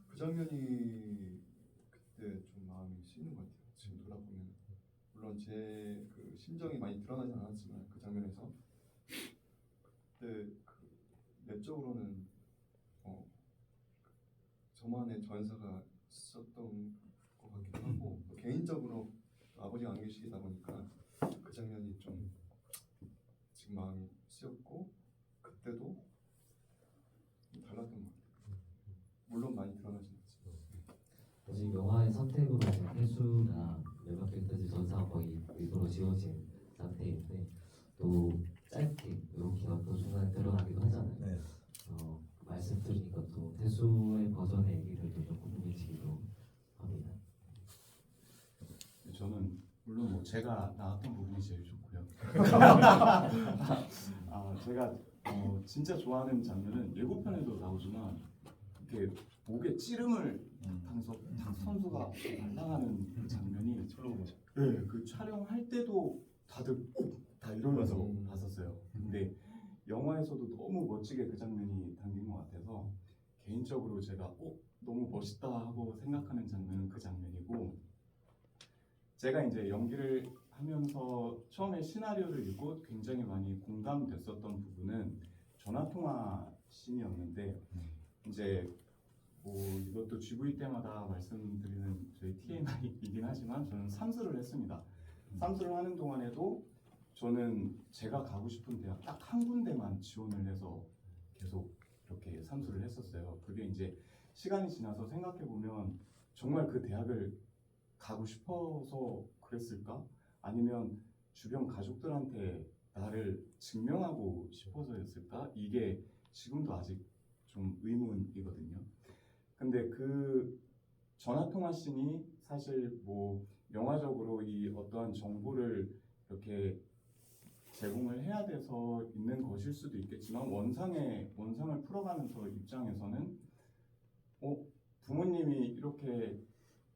그 장면이 그때 좀 마음이 쓰이는 것 같아요. 지금 돌아보면 물론 제 그 심정이 많이 드러나진 않았지만 그 장면에서 그때 그 내적으로는 저만의 전사가 있었던 것 같기도 하고 또 개인적으로 아버지가 안 계시다 보니까 그 장면이 좀 지금 마음이 쓰였고 그때도 좀 달랐던 것 같아요. 물론 많이 드러나진 않지만. 지금 영화의 선택으로 지금 회수나 외곽 캐릭터들 전사가 거의 일부러 지워진 상태인데 또 짧게 이렇게 어떤 순간에 드러나기도 하잖아요. 네. 말씀 들으니까 또 태수의 버전의 얘기들도 좀 궁금해지기도 합니다. 저는 물론 뭐 제가 나왔던 부분이 제일 좋고요. 제가 진짜 좋아하는 장면은 예고편에도 나오지만 이렇게 목에 찌름을 당서 선수가 날아가는 그 장면이 네, 그 촬영할 때도 다들 다 이러면서 봤었어요. 근데 영화에서도 너무 멋지게 그 장면이 담긴 것 같아서 개인적으로 제가 너무 멋있다 하고 생각하는 장면은 그 장면이고 제가 이제 연기를 하면서 처음에 시나리오를 읽고 굉장히 많이 공감됐었던 부분은 전화통화 씬이었는데 이제 뭐 이것도 GV 때마다 말씀드리는 저희 TMI이긴 하지만 저는 삼수를 했습니다. 삼수를 하는 동안에도 저는 제가 가고 싶은 대학 딱 한 군데만 지원을 해서 계속 이렇게 삼수를 했었어요. 그게 이제 시간이 지나서 생각해 보면 정말 그 대학을 가고 싶어서 그랬을까? 아니면 주변 가족들한테 나를 증명하고 싶어서였을까? 이게 지금도 아직 좀 의문이거든요. 근데 그 전화통화 씬이 사실 뭐 영화적으로 이 어떠한 정보를 이렇게 제공을 해야 돼서 있는 것일 수도 있겠지만 원상을 풀어가면서 입장에서는 부모님이 이렇게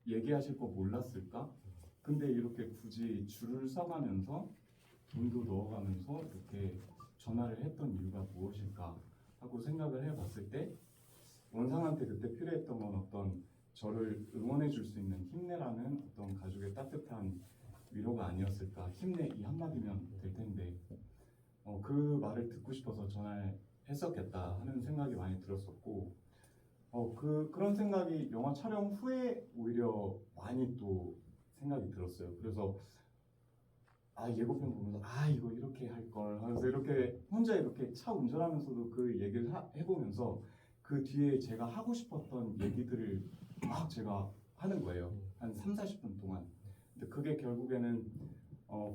얘기하실 거 몰랐을까? 근데 이렇게 굳이 줄을 서가면서 돈도 넣어가면서 이렇게 전화를 했던 이유가 무엇일까 하고 생각을 해봤을 때 원상한테 그때 필요했던 건 어떤 저를 응원해 줄 수 있는 힘내라는 어떤 가족의 따뜻한 위로가 아니었을까. 힘내 이 한마디면 될 텐데 그 말을 듣고 싶어서 전화를 했었겠다 하는 생각이 많이 들었었고 그런 생각이 영화 촬영 후에 오히려 많이 또 생각이 들었어요. 그래서 예고편 보면서 이거 이렇게 할 걸 하면서 이렇게 혼자 이렇게 차 운전하면서도 그 얘기를 해보면서 그 뒤에 제가 하고 싶었던 얘기들을 막 제가 하는 거예요. 한 3, 40분 동안. 근데 그게 결국에는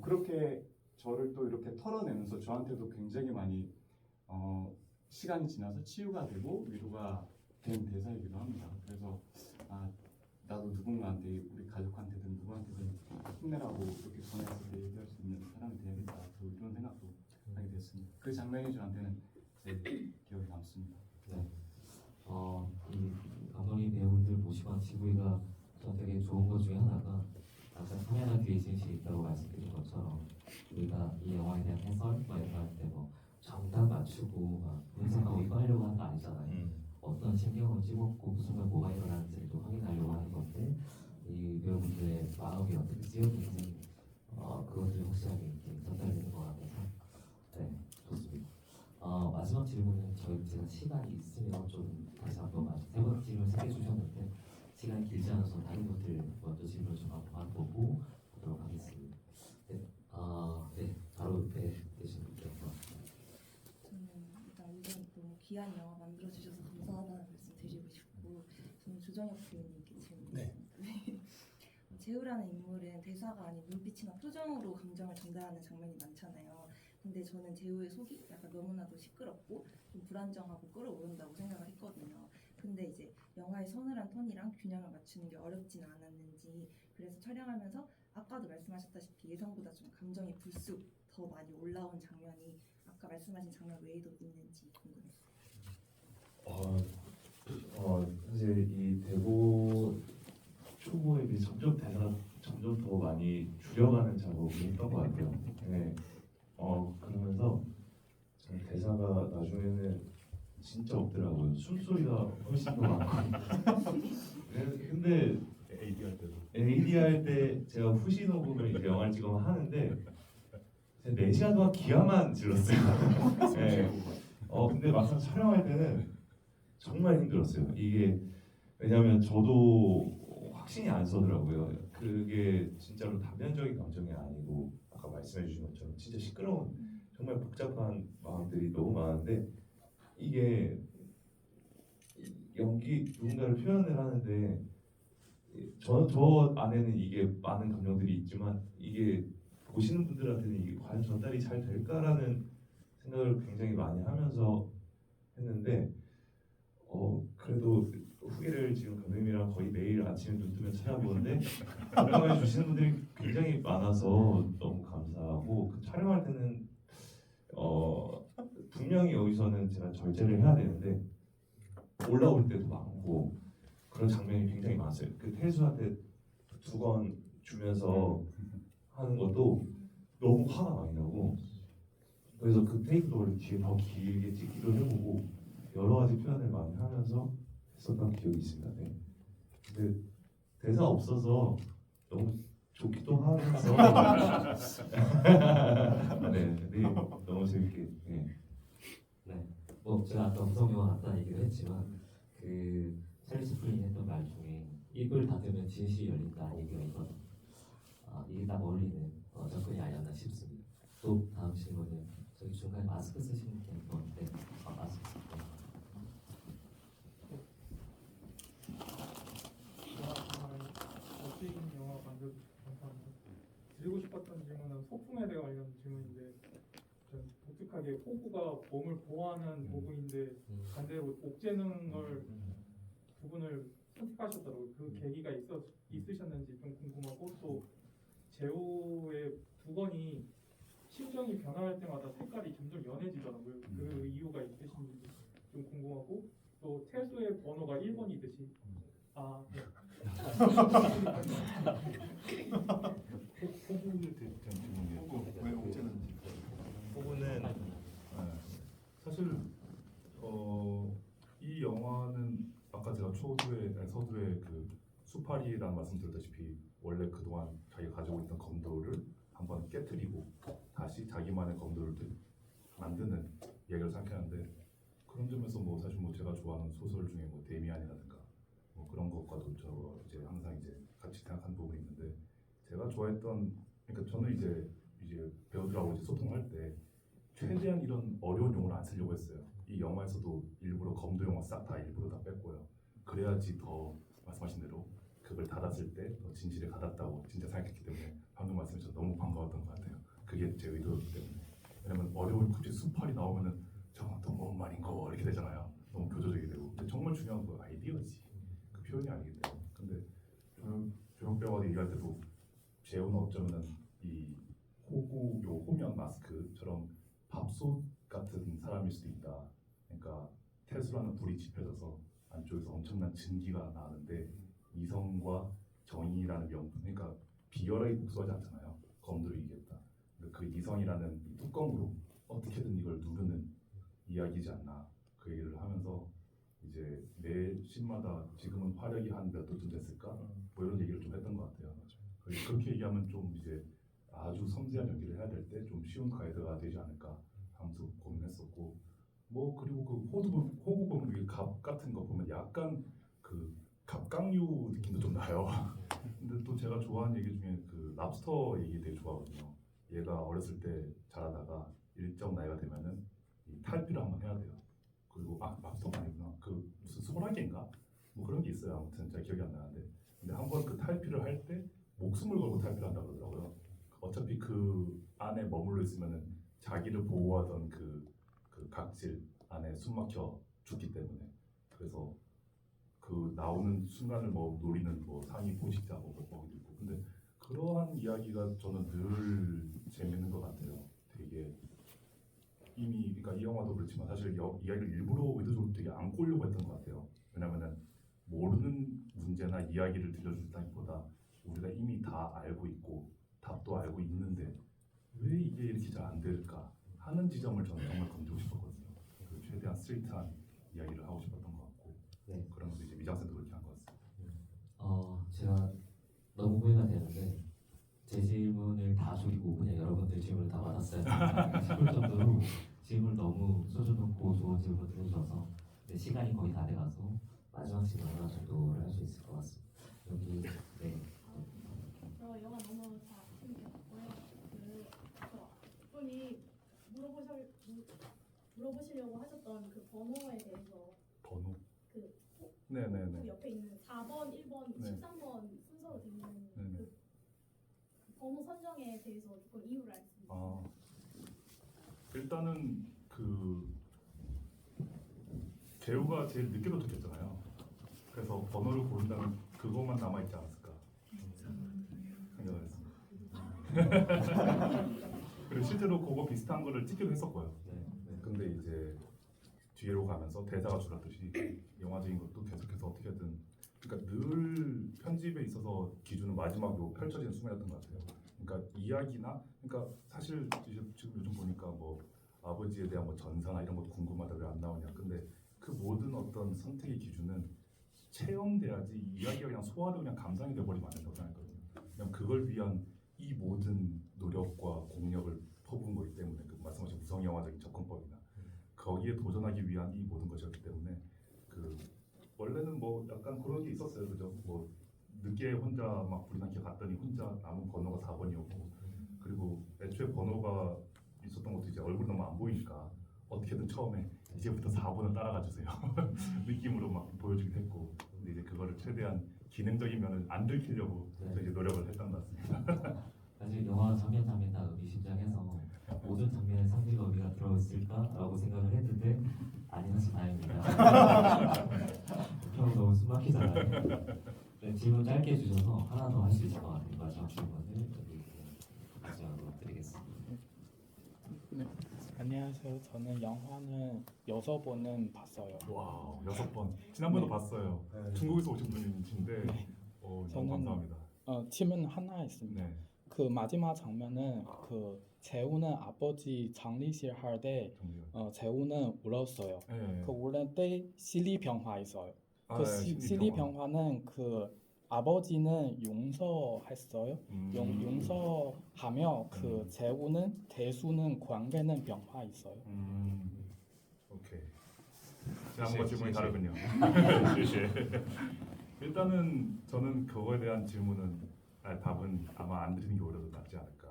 그렇게 저를 또 이렇게 털어내면서 저한테도 굉장히 많이 시간이 지나서 치유가 되고 위로가 된 대사이기도 합니다. 그래서 나도 누군가한테 우리 가족한테든 누구한테든 힘내라고 이렇게 전화해서 얘기할 수 있는 사람이 돼야겠다. 이런 생각도 하게 됐습니다. 그 장면이 저한테는 기억에 남습니다. 이 감독님 배우분들 모시고 지구이가 저 되게 좋은 것 중에 하나가 아까 카메라 뒤에 진실이 있다고 말씀드린 것처럼 우리가 이 영화에 대한 해설 뭐 이런 거할때뭐 정답 맞추고 막 분석하고 이거 하려고 하는 거 아니잖아요. 어떤 신경을 찍었고 그 순간 뭐가 일어나는지를 또 확인하려고 하는 건데 이 배우분들의 마음이 어떻게 쓰여지는지 그것들이 확실하게 이렇게 전달되는 것 같아서 네 좋습니다. 마지막 질문은 제가 시간이 있으면 좀 다시 한번 세 번째 질문 3개 주셨는데 시간이 길지 않아서 다른 분들 먼저 질문 좀 한번 보고 보도록 하겠습니다. 네, 네 바로 옆에 계신 분께서 저는 일단 이번 너무 귀한 영화 만들어 주셔서 감사하다는 말씀 드리고 싶고 저는 조정혁 배우님께 질문드립니다. 재우라는 인물은 대사가 아닌 눈빛이나 표정으로 감정을 전달하는 장면이 많잖아요. 근데 저는 재우의 속이 약간 너무나도 시끄럽고 좀 불안정하고 끌어오른다고 생각을 했거든요. 근데 이제 영화의 서늘한 톤이랑 균형을 맞추는 게 어렵지는 않았는지 그래서 촬영하면서 아까도 말씀하셨다시피 예상보다 좀 감정이 불쑥 더 많이 올라온 장면이 아까 말씀하신 장면 외에도 있는지 궁금해요. 사실 이 대본 초보에 비해 점점 대사 점점 더 많이 줄여가는 작업을 했던 것 같아요. 네. 그러면서 저는 대사가 나중에는 진짜 없더라고요. 숨소리가 훨씬 더 많고. 근데 AD 할 때도 AD 할 때 제가 후시 녹음을 이제 영화를 찍으면 하는데 4시간 동안 기아만 질렀어요. 네. 근데 막상 촬영할 때는 정말 힘들었어요. 이게 왜냐하면 저도 확신이 안 서더라고요. 그게 진짜로 단면적인 감정이 아니고 아까 말씀해 주신 것처럼 진짜 시끄러운 정말 복잡한 마음들이 너무 많은데 이게 연기 누군가를 표현을 하는데 저 안에는 이게 많은 감정들이 있지만 이게 보시는 분들한테는 이게 과연 전달이 잘 될까라는 생각을 굉장히 많이 하면서 했는데 그래도 후기를 지금 감독님이랑 거의 매일 아침에 눈 뜨면 찾아보는데 공감해 주시는 분들이 굉장히 많아서 너무 감사하고 그 촬영할 때는 분명히 여기서는 제가 절제를 해야 되는데 올라올 때도 많고 그런 장면이 굉장히 많았어요. 그 태수한테 2건 주면서 하는 것도 너무 화가 많이 나고 그래서 그 테이크도 원래 뒤에 더 길게 찍기로 해보고 여러 가지 표현을 많이 하면서 했었던 기억이 있습니다. 네. 근데 대사 없어서 너무 좋기도 하면서 네, 네, 너무 재밌게 네. 네, 뭐 제가 아까 구성영화 같다는 얘기를 했지만 그 찰리스 프린이 했던 말 중에 입을 닫으면 진실이 열린다 얘기가 있거든요. 이게 딱 어울리는 접근이 아니었나 싶습니다. 또 다음 질문은 저기 중간에 마스크 쓰신 분께 한번 네, 마스크 쓰고 멋진 영화 만들어주셔서 감사합니다. 드리고 싶었던 질문은 소품에 대해 관련 질문인데 전 독특하게 호구가 몸을 보호하는 도구인데 반대로 옥죄능을 두 분을 선택하셨더라고요. 그 계기가 있으셨는지 좀 궁금하고 또 재호의 두건이 심정이 변화할 때마다 색깔이 점점 연해지더라고요. 그 이유가 있으신지 좀 궁금하고 또 태수의 번호가 1번이듯이 네. 호구에 대한 질문이에요. 왜 옥죄는지. 호구는 사실 이 영화는 아까 제가 서두에 그 수파리라는 말씀드렸다시피 원래 그동안 자기가 가지고 있던 검도를 한번 깨트리고 다시 자기만의 검도를 만드는 이야기를 생각하는데 그런 점에서 뭐 사실 뭐 제가 좋아하는 소설 중에 뭐 데미안이라든가 뭐 그런 것과도 저 이제 항상 이제 같이 생각하는 부분이 있는데 제가 좋아했던 그러니까 저는 이제 배우들하고 이제 소통할 때 최대한 이런 어려운 용어를 안 쓰려고 했어요. 이 영화에서도 일부러 검도 용어 싹 다 일부러 다 뺐고요. 그래야지 더 말씀하신 대로 그걸 닫았을 때 더 진실에 가닿다고 진짜 생각했기 때문에 방금 말씀하신 너무 반가웠던 것 같아요. 그게 제 의도였기 때문에. 왜냐면 어려운 갑자기 수팔이 나오면은 저건 또 뭔 말인고 이렇게 되잖아요. 너무 교조적이 되고. 근데 정말 중요한 건 아이디어지. 그 표현이 아니기 때문에. 근데 조용 배우가 얘기할 때도 재우는 어쩌면은 이 호구 요 호면 마스크처럼 밥솥 같은 사람일 수도 있다. 그러니까 태수라는 불이 지펴져서 안쪽에서 엄청난 증기가 나는데 이성과 정의라는 명분, 그러니까 비열하게 복수하지 않잖아요. 검도를 이기겠다. 근데 그 이성이라는 이 뚜껑으로 어떻게든 이걸 누르는 이야기지 않나. 그 얘기를 하면서 이제 매 신마다 지금은 화력이 한 몇 도쯤 됐을까? 뭐 이런 얘기를 좀 했던 것 같아요. 그렇게 얘기하면 좀 이제 아주 섬세한 연기를 해야 될 때 좀 쉬운 가이드가 되지 않을까 하면서 고민했었고, 뭐 그리고 그 호구 보면 갑 같은 거 보면 약간 그 갑각류 느낌도 좀 나요. 근데 또 제가 좋아하는 얘기 중에 그 랍스터 얘기 되게 좋아하거든요. 얘가 어렸을 때 자라다가 일정 나이가 되면은 이 탈피를 한번 해야 돼요. 그리고 랍스터가 아니구나. 그 무슨 소라게인가? 뭐 그런 게 있어요. 아무튼 제가 기억이 안 나는데. 근데 한번 그 탈피를 할 때 목숨을 걸고 탈피를 한다고 그러더라고요. 어차피 그 안에 머물러 있으면은 자기를 보호하던 그 각질 안에 숨막혀 죽기 때문에. 그래서 그 나오는 순간을 뭐 노리는 뭐 상위 포식자 뭐 먹기도 있고. 근데 그러한 이야기가 저는 늘 재밌는 것 같아요. 되게 이미 그러니까 이 영화도 그렇지만 사실 이야기를 일부러 의도적으로 되게 안 꼬려고 했던 것 같아요. 왜냐면은 모르는 문제나 이야기를 들려준다기보다 우리가 이미 다 알고 있고 답도 알고 있는데 왜 이게 이렇게 잘 안 될까 하는 지점을 저는 정말 건드리고 싶었거든요. 그 최대한 스트레이트한 이야기를 하고 싶었던 것 같고 네. 그러면서 이제 미장센도 그렇게 한 것 같습니다. 제가 너무 후회가 되는데 제 질문을 다 줄이고 그냥 여러분들 질문을 다 받았어요. 싶을 정도로 질문을 너무 쏟아놓고 좋은 질문을 해주셔서 시간이 거의 다 돼가서 마지막 질문 하나 정도를 할 수 있을 것 같습니다. 여기 네. 저 영화 너무 다 재밌게 봤고요. 분이 물어보시려고 하셨던 그 번호에 대해서 번호. 그 네네네. 옆에 있는 4번, 1번, 네. 13번 순서로 되어 있는 네네. 그 번호 선정에 대해서 조금 이유를 알겠습니다. 일단은 그 재우가 제일 늦게 도착했잖아요. 그래서 번호를 고른다면 그것만 남아 있지 않았을까 생각을 했습니다. 그리고 실제로 그거 비슷한 거를 찍기도 했었고요. 근데 이제 뒤로 가면서 대사가 줄었듯이 영화적인 것도 계속해서 어떻게든 그러니까 늘 편집에 있어서 기준은 마지막으로 펼쳐지는 순간이었던 것 같아요. 그러니까 이야기나 그러니까 사실 지금 요즘 보니까 뭐 아버지에 대한 뭐 전사나 이런 것도 궁금하다 왜 안 나오냐. 근데 그 모든 어떤 선택의 기준은 체험돼야지 이야기가 그냥 소화되고 그냥 감상이 돼버리면 안 된다고 생각했거든요. 그냥 그걸 위한 이 모든 노력과 공력을 퍼부은 거기 때문에 그 말씀하신 무성 영화적인 접근법이나 거기에 도전하기 위한 이 모든 것이었기 때문에 그 원래는 뭐 약간 그런 게 있었어요. 그죠? 뭐 늦게 혼자 막 불이 나게 갔더니 혼자 남은 번호가 4번이었고 그리고 애초에 번호가 있었던 것도 이제 얼굴 너무 안 보이니까 어떻게든 처음에 이제부터 4번을 따라가 주세요 느낌으로 막 보여주기도 했고 근데 이제 그거를 최대한 기능적인 면을 안 들키려고 이제 노력을 했던 것 같습니다. 사실 영화 장면 다 의미심장해서 모든 장면에 상징과 의미가 들어있을까라고 생각을 했는데 아니라서 다행입니다. 평 너무 숨막히잖아요. 네, 질문 짧게 주셔서 하나 더 할 수 있을 것 같아요. 마지막 질문을 여기 마지막으로 드리겠습니다. 네. 안녕하세요. 저는 영화는 6번은 봤어요. 와 6번 지난번에 네. 봤어요. 네. 중국에서 오신 분이신데 너무 저는 감사합니다. 질문 하나 있습니다. 네. 그 마지막 장면은 그 재우는 아버지 장례식 할 때 정리요. 재우는 울었어요. 네. 그 울을 때 실리병화 있어요. 아, 그 네, 실리병화는 그 아버지는 용서했어요. 용서하며 그 재우는 대수는 관계는 병화 있어요. 오케이. 제가 한번 질문이 시시. 다르군요. 시시. 일단은 저는 그거에 대한 질문은 답은 아마 안 드리는 게 오히려 더 낫지 않을까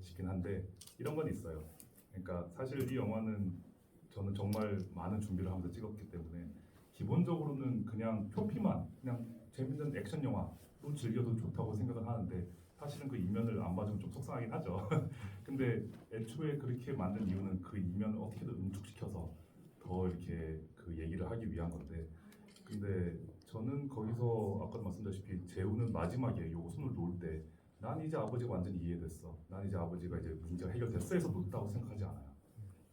싶긴 한데 이런 건 있어요. 그러니까 사실 이 영화는 저는 정말 많은 준비를 하면서 찍었기 때문에 기본적으로는 그냥 표피만 그냥 재밌는 액션 영화로 즐겨도 좋다고 생각을 하는데 사실은 그 이면을 안 봐주면 좀 속상하긴 하죠. 근데 애초에 그렇게 만든 이유는 그 이면을 어떻게든 응축시켜서 더 이렇게 그 얘기를 하기 위한 건데 근데 저는 거기서 아까 말씀드렸다시피 재우는 마지막에 요거 손을 놓을 때 난 이제 아버지가 완전히 이해됐어. 난 이제 아버지가 이제 문제가 해결됐어 해서 놓았다고 생각하지 않아요.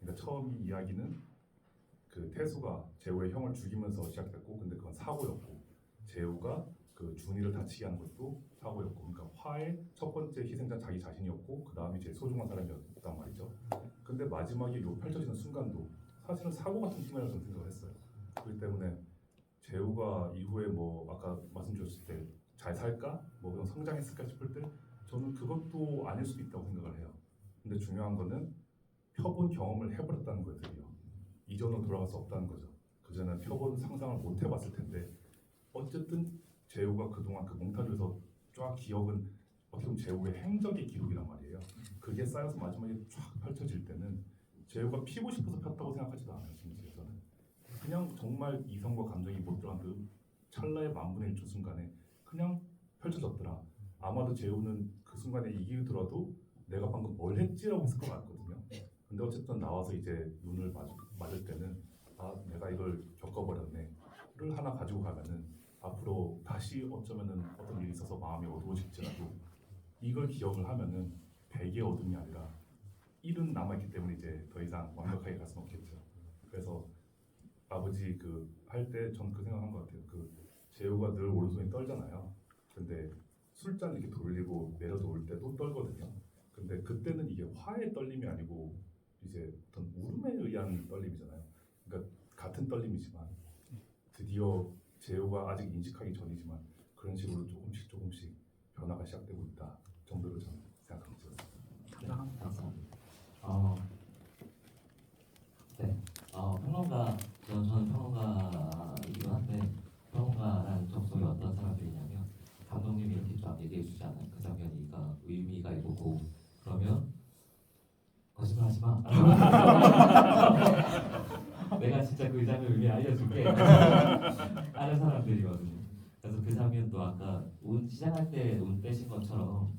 그러니까 처음 이 이야기는 그 태수가 재우의 형을 죽이면서 시작됐고, 근데 그건 사고였고, 재우가 그 준이를 다치게 하는 것도 사고였고, 그러니까 화의 첫 번째 희생자 자기 자신이었고, 그 다음이 제일 소중한 사람이었단 말이죠. 근데 마지막에 요 펼쳐지는 순간도 사실은 사고 같은 순간이라고 저는 생각을 했어요. 그렇기 때문에 재우가 이후에 뭐 아까 말씀 주셨을 때 잘 살까? 뭐 그런 성장했을까 싶을 때 저는 그것도 아닐 수도 있다고 생각을 해요. 근데 중요한 거는 펴본 경험을 해버렸다는 거예요. 드디어. 이전으로 돌아갈 수 없다는 거죠. 그전에 펴본 상상을 못 해봤을 텐데 어쨌든 재우가 그동안 그 몽타주에서 쫙 기억은 어떻게 보면 재우의 행적의 기록이란 말이에요. 그게 쌓여서 마지막에 쫙 펼쳐질 때는 재우가 피고 싶어서 폈다고 생각하지도 않아요. 지금에서는 그냥 정말 이성과 감정이 못 들어간 그 찰나의 만분의 1초 순간에 그냥 펼쳐졌더라. 아마도 재우는 그 순간에 이기더라도 내가 방금 뭘 했지라고 했을 것 같거든요. 근데 어쨌든 나와서 이제 눈을 맞을 때는 아 내가 이걸 겪어버렸네를 하나 가지고 가면은 앞으로 다시 어쩌면은 어떤 일이 있어서 마음이 어두워질지라도 이걸 기억을 하면은 100의 어둠이 아니라 1은 남아있기 때문에 이제 더 이상 완벽하게 갈 수는 없겠죠. 그래서 아버지 그 할 때 전 그 생각한 것 같아요. 그 재우가 늘 오른손이 떨잖아요. 근데 술잔 이렇게 돌리고 내려놓을 때도 떨거든요. 근데 그때는 이게 화의 떨림이 아니고 이제 어떤 울음에 의한 떨림이잖아요. 그러니까 같은 떨림이지만 드디어 재우가 아직 인식하기 전이지만 그런 식으로 조금씩 변화가 시작되고 있다 정도로 저는 생각하고 있습니다. 네, 감사합니다. 네, 평론가 저는 평론가이기도 한데 평론가라는 접속이 어떤 사람들이냐면 감독님이 이렇게 쫙 얘기해주잖아요. 그 장면이가 의미가 있고 그러면 거짓말하지 마. 내가 진짜 그 장면 의미 알려줄게. 하는 사람들이거든요. 그래서 그 장면도 아까 시작할 때 운 빼신 것처럼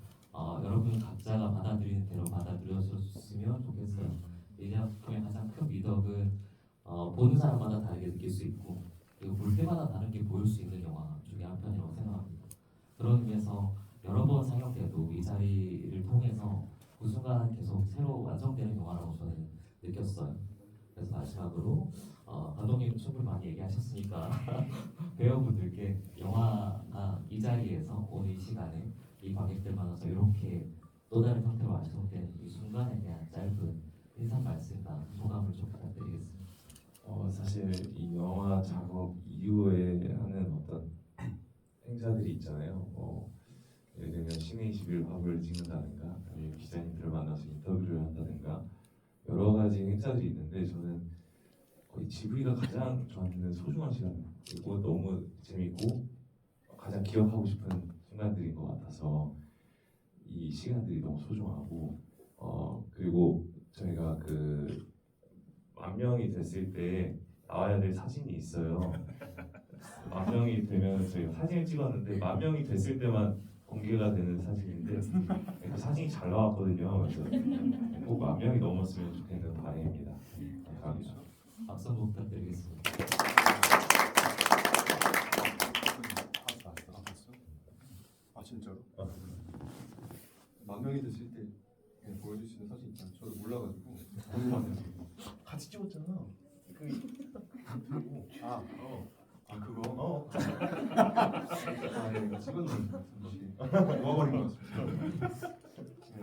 여러분 각자가 받아들이는 대로 받아들여줬으면 좋겠어요. 이 작품의 가장 큰 미덕은 보는 사람마다 다르게 느낄 수 있고 그리고 볼 때마다 다른 게 보일 수 있는 영화 중에 한 편이라고 생각합니다. 그런 의미에서 여러 번 상영돼도 이 자리를 통해서 그 순간 계속 새로 완성되는 영화라고 저는 느꼈어요. 그래서 마지막으로 감독님 충분히 많이 얘기하셨으니까 배우분들께 영화가 이 자리에서 오늘 이 시간에 이 관객들 만나서 이렇게 또 다른 형태로 완성된 이 순간에 대한 짧은 인사 말씀과 소감을 좀 부탁드리겠습니다. 사실 이 영화 작업 이후에 하는 어떤 행사들이 있잖아요. 예를 들면 신의 21 화보를 찍는다든가 아니면 기자님들을 만나서 인터뷰를 한다든가 여러 가지 행사들이 있는데 저는 거의 GV가 가장 저한테는 소중한 시간이고 너무 재밌고 가장 기억하고 싶은 순간들인 것 같아서 이 시간들이 너무 소중하고 그리고 저희가 그 10,000명이 됐을 때 나와야 될 사진이 있어요. 10,000명이 되면 저희가 사진을 찍었는데 10,000명이 됐을 때만 공개가 되는 사진인데 그 사진이 잘 나왔거든요. 그래서 꼭 10,000명이 넘었으면 좋겠는 바람입니다. 감사합니다. 박수 한번 부탁드리겠습니다. 아 진짜로? 10,000명이 됐을 때 그냥 보여줄 수 있는 사진 있잖아요. 저도 몰라가지고 궁금하네요. 같이 찍었잖아. 그거? 네, 찍었는데 잠시 놓아버린 것 같습니다. 네,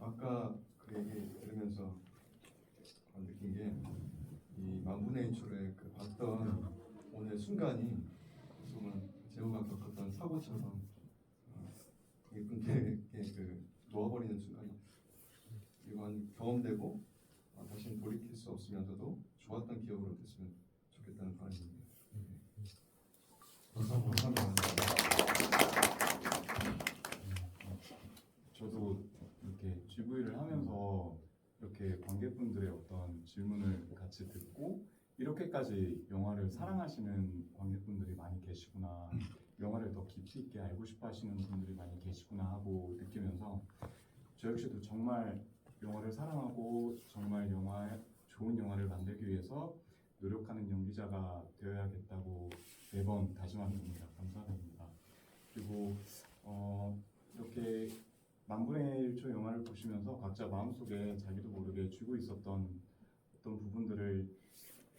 아까 그 얘기 들으면서 느낀 게 이 만분의 1초를 그 봤던 오늘 순간이 보면 재호가 겪었던 사고처럼 예쁜게 그 놓아버리는 순간이 이건 경험되고 다시는 돌이킬 수 없으면서도 좋았던 기억으로 됐으면 좋겠다는 바람입니다. 저도 이렇게 GV를 하면서 이렇게 관객분들의 어떤 질문을 같이 듣고 이렇게까지 영화를 사랑하시는 관객분들이 많이 계시구나, 영화를 더 깊이 있게 알고 싶어 하시는 분들이 많이 계시구나 하고 느끼면서 저 역시도 정말 영화를 사랑하고 정말 좋은 영화를 만들기 위해서 노력하는 연기자가 되어야겠다고 매번 다짐합니다. 감사합니다. 그리고 이렇게 만분의 1초 영화를 보시면서 각자 마음속에 자기도 모르게 쥐고 있었던 어떤 부분들을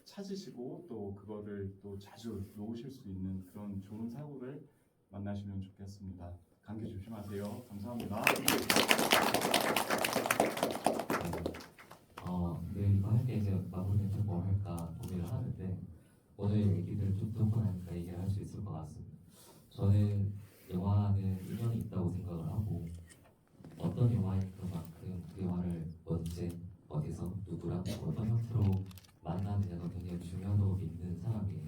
찾으시고 또 그거를 또 자주 놓으실 수 있는 그런 좋은 사고를 만나시면 좋겠습니다. 감기 조심하세요. 감사합니다. 네, 이거 할 때 이제 마무리해서 뭐 할까 고민을 하는데 오늘 얘기들 쭉 듣고 나니까 얘기를 할 수 있을 것 같습니다. 저는 영화는 인연이 있다고 생각을 하고 어떤 영화인 그만큼 그 영화를 언제 어디서 누구랑 어떤 형태로 만나느냐가 굉장히 중요하다고 믿는 사람이에요.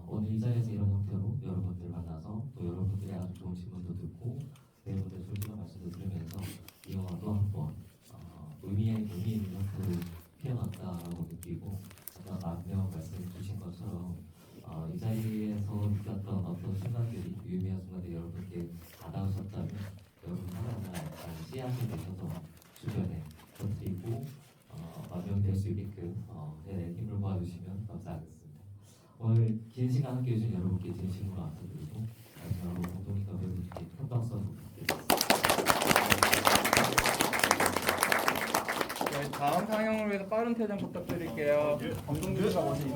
오늘 이 자리에서 이런 형태로 여러분들 만나서 또 여러분들의 아주 좋은 질문도 듣고 배우분들 솔직한 말씀도 들으면서 이 영화도 한번 의미 있는 형태로 표현한다라고 느끼고 아까 만명 말씀 주신 것처럼 이 자리에서 느꼈던 어떤 순간들이 유의미한 순간들이 여러분께 다가오셨다면 여러분 하나하나 씨앗이 되셔서 주변에 퍼뜨리고 만명될 수 있게끔 힘을 모아주시면 감사하겠습니다. 오늘 긴 시간 함께해 주신 여러분께 진심으로 감사드리고 마지막으로 공동이가 배우분께 큰 박수 부탁드리겠습니다. 네, 다음 상영을 위해서 빠른 퇴장 부탁드릴게요. 감독님과 먼저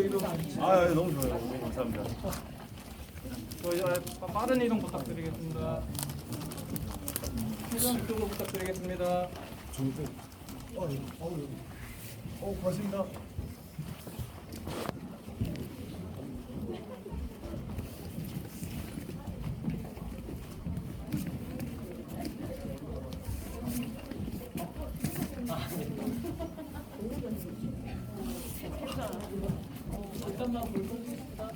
이동해 아, 너무 좋아요. 감사합니다. 저희 빠른 이동 부탁드리겠습니다. 퇴장 쪽으로 부탁드리겠습니다. 고맙습니다. 잠깐만 불 끄겠습니다.